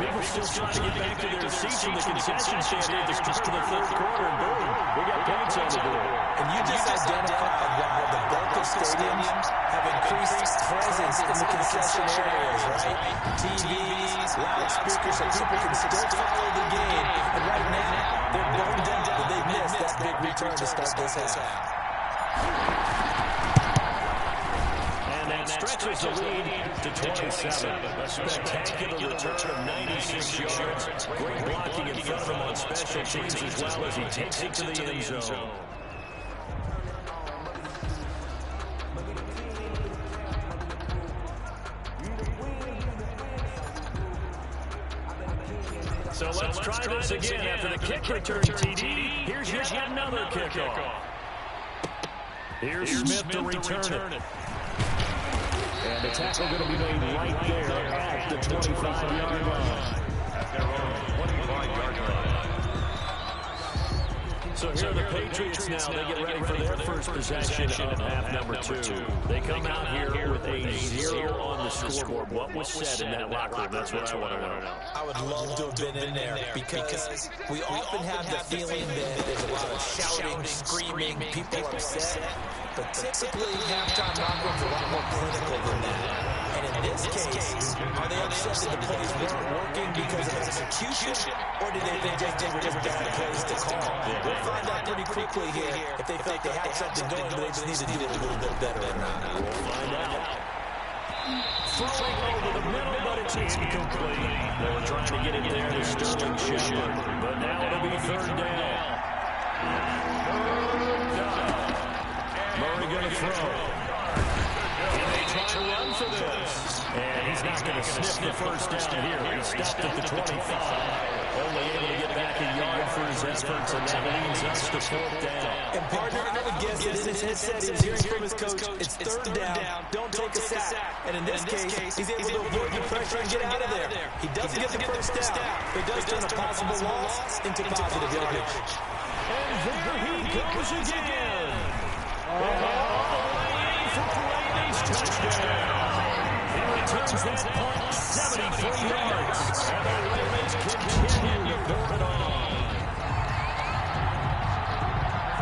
People still trying to get back to their seats in the concession stand at the start of the third quarter, and boom, we got points on the board. And you just identified why the bulk of stadiums have increased presence in the concession areas, right? TVs, loudspeakers, so people can still follow the game. And right now, they're burned out that they missed that big return to start this half. Stretches the lead to 27. A spectacular return of 96 yards. Great blocking in front of him on special teams as well as he takes it to the end zone. So let's try this again after the kick return, TD. Here's yet another kickoff. Here's Smith to return it. And the tackle going to be made right there at the 25-yard line. At their own 25-yard line. So here are the Patriots now. They get ready for their first possession of half number 2. They come out here with a 0 on the scoreboard. What was said in that locker room? That's what I want to know. I would love to have been in there because we often have the feeling that there's a lot of shouting, screaming, people upset. But typically, halftime locker rooms are a lot more clinical than that. And in this case, are they upset that the plays weren't working because of execution, or did they think they were just bad plays to call? We'll find out pretty quickly here if they felt they had something going, but they just need to do it a little bit better or not. We'll find out. Throwing over the middle, but it's incomplete. They were trying to get it there to Sterling Shepard, but now it'll be third down. Murray going to throw. And they try to run for this. And he's not going to sniff the first down here. He stopped at the 25. Only able to get back a yard for his efforts, and that leads us to fourth down. And partner, I would guess that in his headset, he was hearing from his coach, it's third down, don't take a sack. And in this case, he's able to avoid the pressure and get out of there. He doesn't get the first down, but does turn a possible loss into positive yardage. And there he goes again. And all the way in for Ravens touchdown. He returns that punt 73 yards. And the Ravens continue to build it on.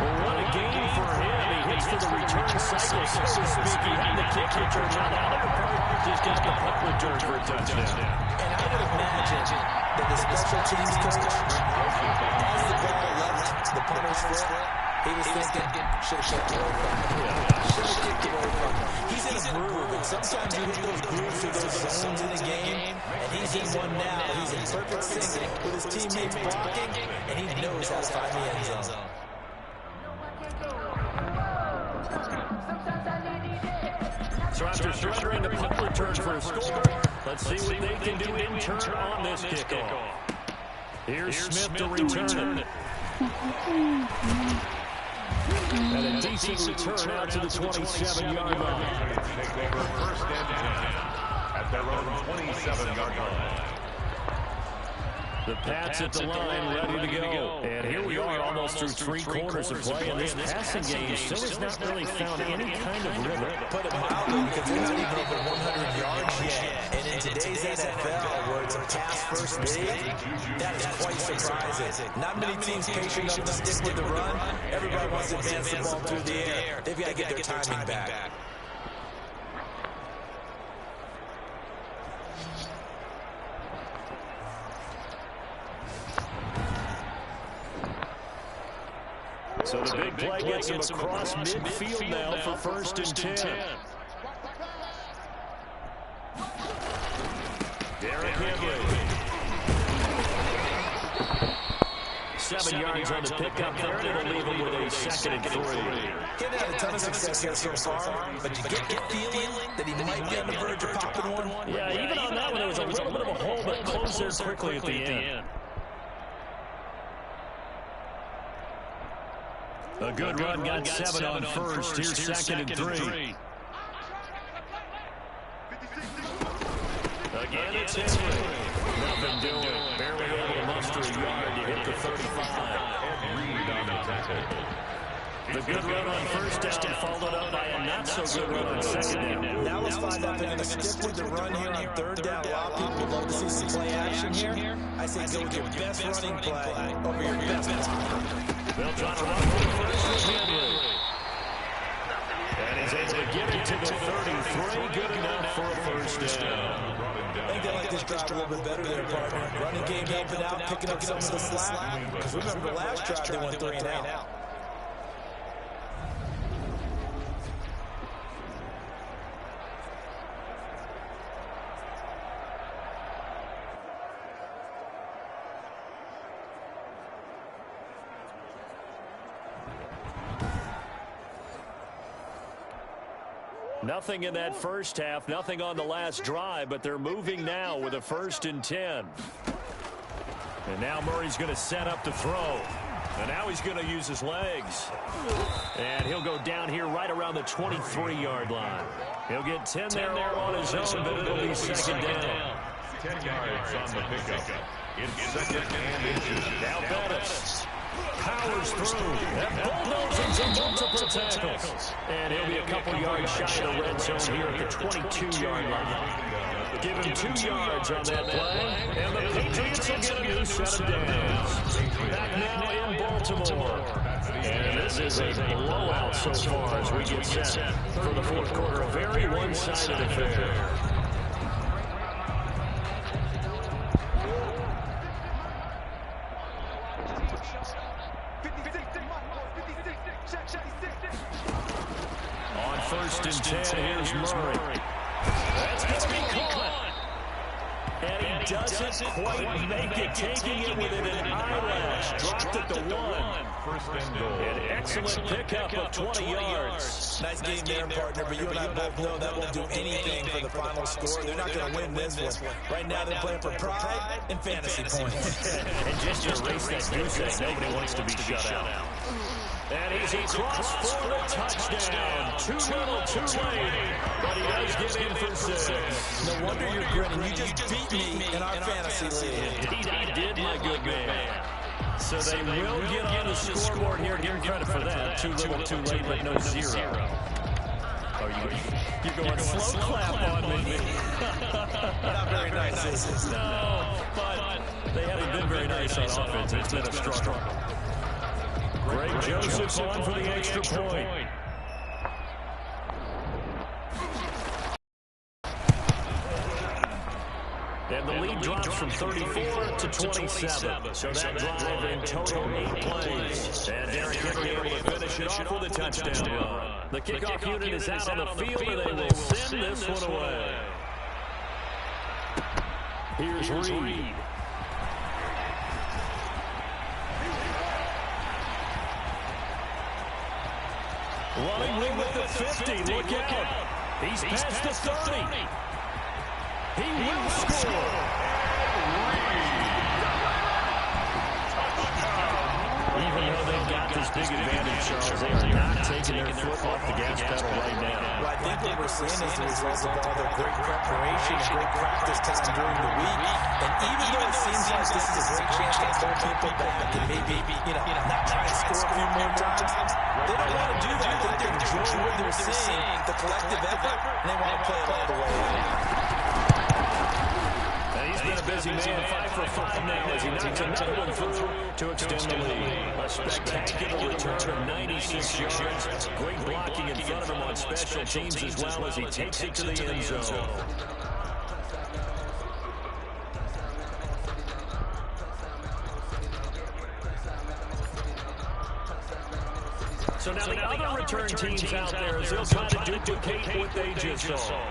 Well, what a game for him. He hits for the return cycle, so to speak. He had the kick return. Now the other part just got the punt return for a touchdown. And I would imagine that the special teams coach, as the ball left the punter's foot, he was thinking, should have kicked it away from him. Should have kicked it away from him. He's in a groove, and sometimes you hit those grooves through those zones in a game, and he's in one now. He's in perfect sync with his teammates blocking, and he knows how to find the end zone. So after surrendering the punt return for a score, let's see what they can do in turn on this kickoff. Here's Smith to return it. And a decent return out to the 27-yard line. Take over first and 10 at their own 27-yard line. The Pats at the line, ready to go. And here we are almost through three quarters of play, and this passing game still has not really found any kind of rhythm. Put it mildly, because they're not even over 100 yards yet. And in today's NFL, where it's a pass-first league, that is quite surprising. Not many teams patient enough to stick with the run. Everybody wants to advance the ball through the air. They've got to get their timing back. So the big play gets him across midfield now for first and 10. Derrick Henry. 7 yards on the pickup there, and it'll leave him with a second and 3. He hasn't had a ton of success here so far, but you get the feeling that he might be on the verge of popping one. Yeah, even on that one, there was a little bit of a hole, but closed there quickly at the end. A good run, got 7 on first. Here's second and 3. Again, it's Henry. Nothing doing. Barely able to muster a yard to hit the 35. Reed on the tackle. The good run on first down followed up by a not-so-good run on second down. Now let's find out if they're going to stick with the run here on third down. A lot of people would love to see some play action here. I say go with your best running play over your best blocker. They'll try to run for the first with Henry. And he's able to get it to the 33. Good enough for a first down. I think they like this drive a little bit better there, partner. Running game helping out, picking up some of the slack. Because remember the last drive, they went 3 and out. Nothing in that first half, nothing on the last drive, but they're moving now with a first and 10. And now Murray's going to set up to throw. And now he's going to use his legs. And he'll go down here right around the 23-yard line. He'll get 10 there all on his own, but it'll be second down. 10 yards on the pickup. It's second and inches. Now Bettis powers through. That bulldozes some multiple tackles. And he'll be a couple yards shy of the red zone here at the 22-yard line. Give him 2 yards on that play. And the Patriots will get a new set of downs. Back now in Baltimore. And this is a blowout so far as we get set for the fourth quarter. A very one-sided affair. On first and 10, here's Murray. That's going to be caught. And he doesn't quite make it, taking it within an eyelash. Dropped at the 1. First and goal. An excellent pickup of 20 yards. Nice game there, partner, but you and I both know that won't do anything for the final score. They're not going to win this one. Right now, they're playing for pride and fantasy points. And just to erase that goose egg, nobody wants to be shut out. And he's across for a touchdown. Too little, too late. But he does get in for 6. No wonder you're grinning. You just beat me in our fantasy league. Indeed, I did, my good man. So they will get on the scoreboard here. Give him credit for that. Too little, too late, but no 0. Oh, you're going slow clap on me. Not very nice, is it? No, but they haven't been very nice on offense. It's been a struggle. Greg Joseph on for the extra point. And the lead drops from 34 to 27. So that drive in total 8 plays. And Derrick Henry able to finish it off with a touchdown run. The kickoff unit is out on the field, and they will send this one away. Here's Reed. Running with the 50. Look out. He's past the 30. He will score. Even though they've got this big advantage Charles, they are not taking their foot off the gas pedal right now. Well, I think what we're seeing is the result of all their great preparation and great practice time during the week. And even though it seems like this is a great chance to pull people back and maybe, not try to score a few more times, they don't want to do that. I think they're enjoying what they're seeing, the collective effort, and they want to play it all the way out. He's been a busy man, 5 for 5 now as he knocks another one through to extend the lead. A spectacular return of 96 yards. Great blocking in front of him on special teams as well as he takes it to the end zone. So now the other return teams out there as they'll try to duplicate what they just saw.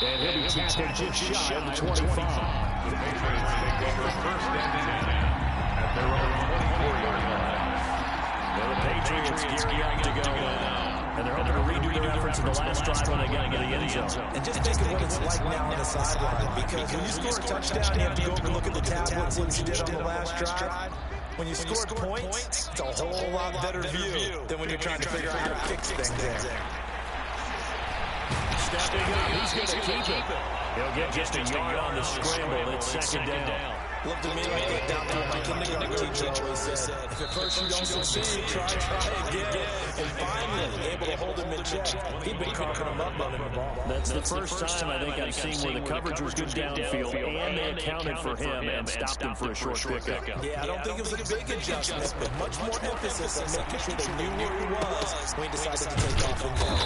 And he'll be tackled just shy of the 25. The Patriots take over first and 10 at their own 24-yard line. Well, the Patriots gearing up to go now. And they're hoping to redo their efforts in the last drive when they got into the end zone. And just think of what it's like now on the sideline, because when you score a touchdown, you have to go over and look at the tablets what you did on the last drive. When you score points, it's a whole lot better view than when you're trying to figure out how to fix things there. Stepping up, he's going to keep it. He'll get just a yard on the scramble. It's second down. Looked to me like that down there my kindergarten teacher always said, if at first you don't succeed, try again. And finally, able to hold him in check. He'd been carving him up running the ball. That's the first time I think I've seen where the coverage was good downfield and they accounted for him and stopped him for a short pickup. Yeah, I don't think it was a big adjustment, but much more emphasis on making sure they knew where he was when he decided to take off and go.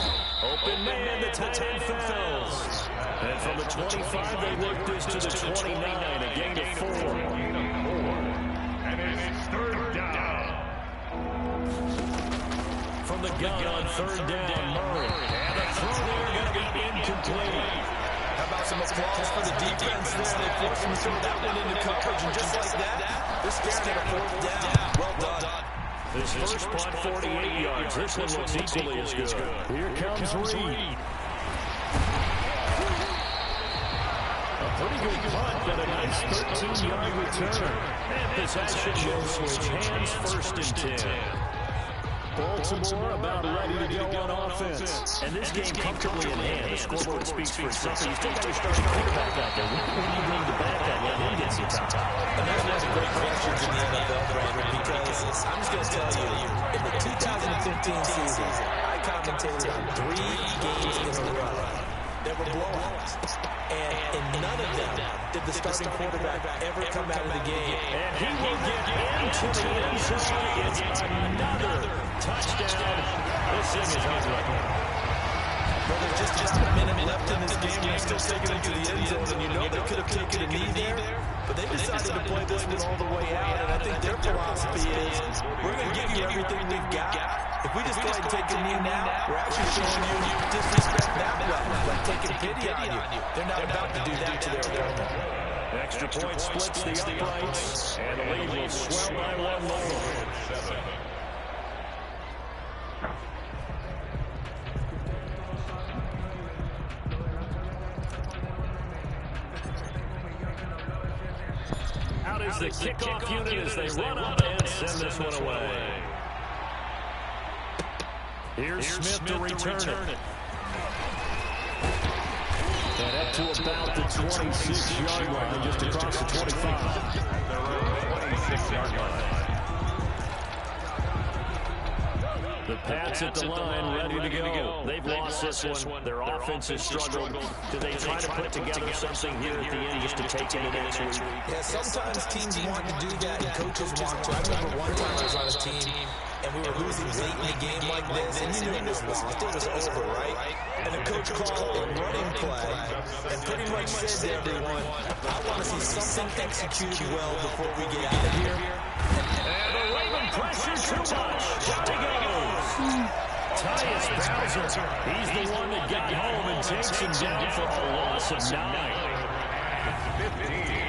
Open man, the tight end fouls. And from the 25, they work this to the 29, a gain of 4. And it's third down. From the gun on third down, Murray. And the throw there going to be incomplete. How about some applause for the defense there? They forced him to throw that one into coverage, and just like that, they're scared at a fourth down. Well done. His first punt, 48 yards. This one looks equally as good. Here comes Reed. A pretty good punt, but a nice 13-yard return. And possession will switch hands first and 10. Baltimore about ready to go on offense. And this game comfortably in hand. The scoreboard speaks for itself. You still got your starting quarterback out there. When do you bring the back out? Let him get some time. And that's one of the great questions in the NFL, Brandon, because I'm just going to tell you, in the 2015 season, I commentated on 3 games in a row. There were blowouts. And in none of them did the starting quarterback ever come out of the game. And he will get into the end zone. It's another touchdown. This thing is ugly. Well, there's just about a minute left in this game. They're still taking it to the end zone, and you know they could have taken a knee there. But they decided to play this one all the way out, and I think their philosophy is, we're going to give you everything we've got. If we just go ahead and take a knee now, we're actually showing you disrespect that way, like taking pity on you. They're not about to do that to their opponent. Extra point splits the uprights, and the lead will swell by 1 more. Out is the kickoff unit as they run up and send this one away. Here's Smith to return it. And up to about the 26-yard line, just across the 25. Their own 26-yard line. The Pats at the line, ready to go. They've lost this one. Their offense has struggled. Do they try to put together something here at the end just to take into next week? Yeah, sometimes teams want to do that, and coaches want to. I remember one time I was on a team, and we were losing late in a game like this, and you knew it was lost. It was over, right? And the coach called a running play and pretty much said to everyone, I want to see something executed well before we get out of here. And the Raven pressure too much. Down he goes. Tyus Bowser. He's the one that got home and takes him down for a loss of 9. 15.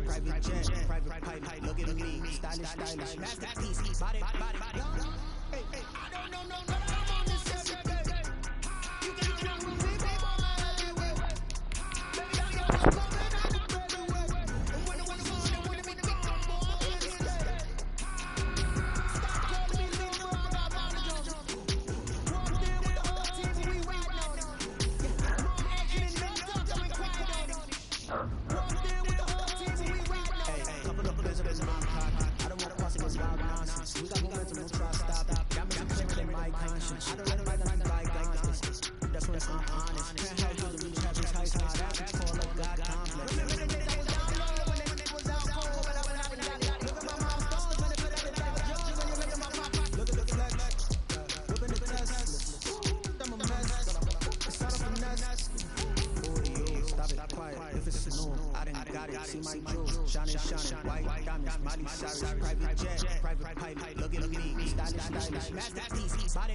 Private jet, private pilot, look at me, stylish, masterpiece, body, hey, I don't know, no, I'm on this every day. You can come with me, baby, everywhere. Baby, I got what's coming out of everywhere. And when we come on this day. Stop calling me little bro, I'm out of jump. Walked in with the whole team, we riding on it. More action and no talking, quiet on it. Walked in with the whole team, we riding on it. Hey, couple of blizzards in my pocket. I don't want to cross against wild nonsense. We got momentum, don't try to stop. Got me clearer than my conscience. I don't let bygones be bygones. That's when I'm honest. Can't help you to reach heaven's heights. Now that's called a God complex. Remember the days I was down low when it was out cold, but I went out and got it. Look at my mom's stones when they put out the Dow Jones when you look at my pocket. Look at the flex, whipping the Teslas. I'm a mess. It's all up a nest. Stop it, quiet. If it's snow, I didn't got it. See my jewels, shining, white diamonds, Miley Cyrus, private jet, private pilot. Look at me, stylish, masterpiece, body.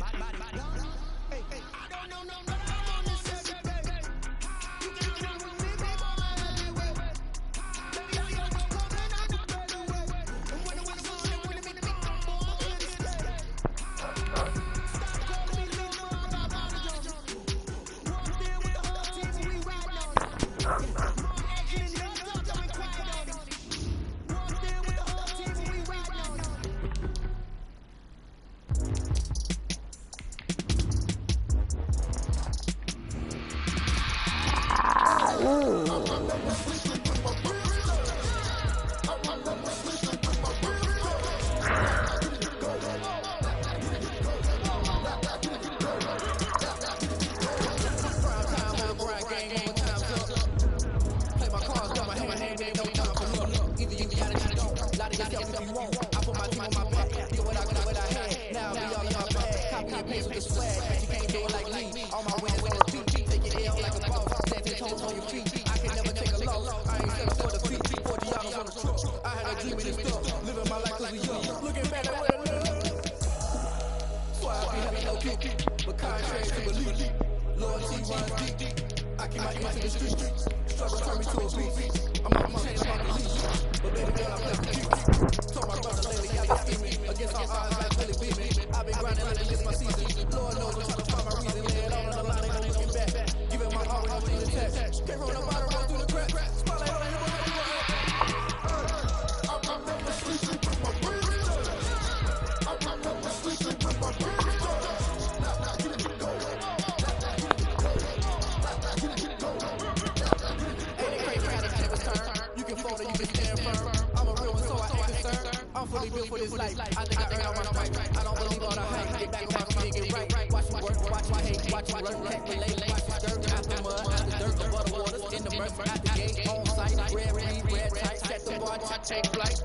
Hey, I don't know, I'm on this every day. You can come with me, baby, everywhere. Baby, I got what's coming out of everywhere. And when we come on this day. Stop calling me little bro, I'm out of jump. Walked in with the whole team, we riding on it. More action and no talking, quiet on it. Walked in with the whole team, we riding on it. But contrary to belief, loyalty runs deep. I keep my ear to the streets. Struggle turn me to a beast. I'm on my chain, I'm on the leash. But baby girl, I play for keeps. Told my brother lately, I've been scheming. Against all odds, like Billy beaming. I've been grinding like it's my season. Lord knows I'm trying to find my reason. Lay it all on the line, ain't no looking back. Giving my all, no thing to text. Came from the bottom, roll through the crack. Spotlight on the hip, I'm never sleeping with my birds. I'm never sleeping with my birds. I'm fully built for this life. I think I run right. I don't believe all the hype. Get back on my feet and get right. Watch me work, watch me hate, watch me learn, can't relate. Watch me stir out the mud, out the dirt, above the waters, in the murk, out the gate, on site, red tight, set the bar, take flight.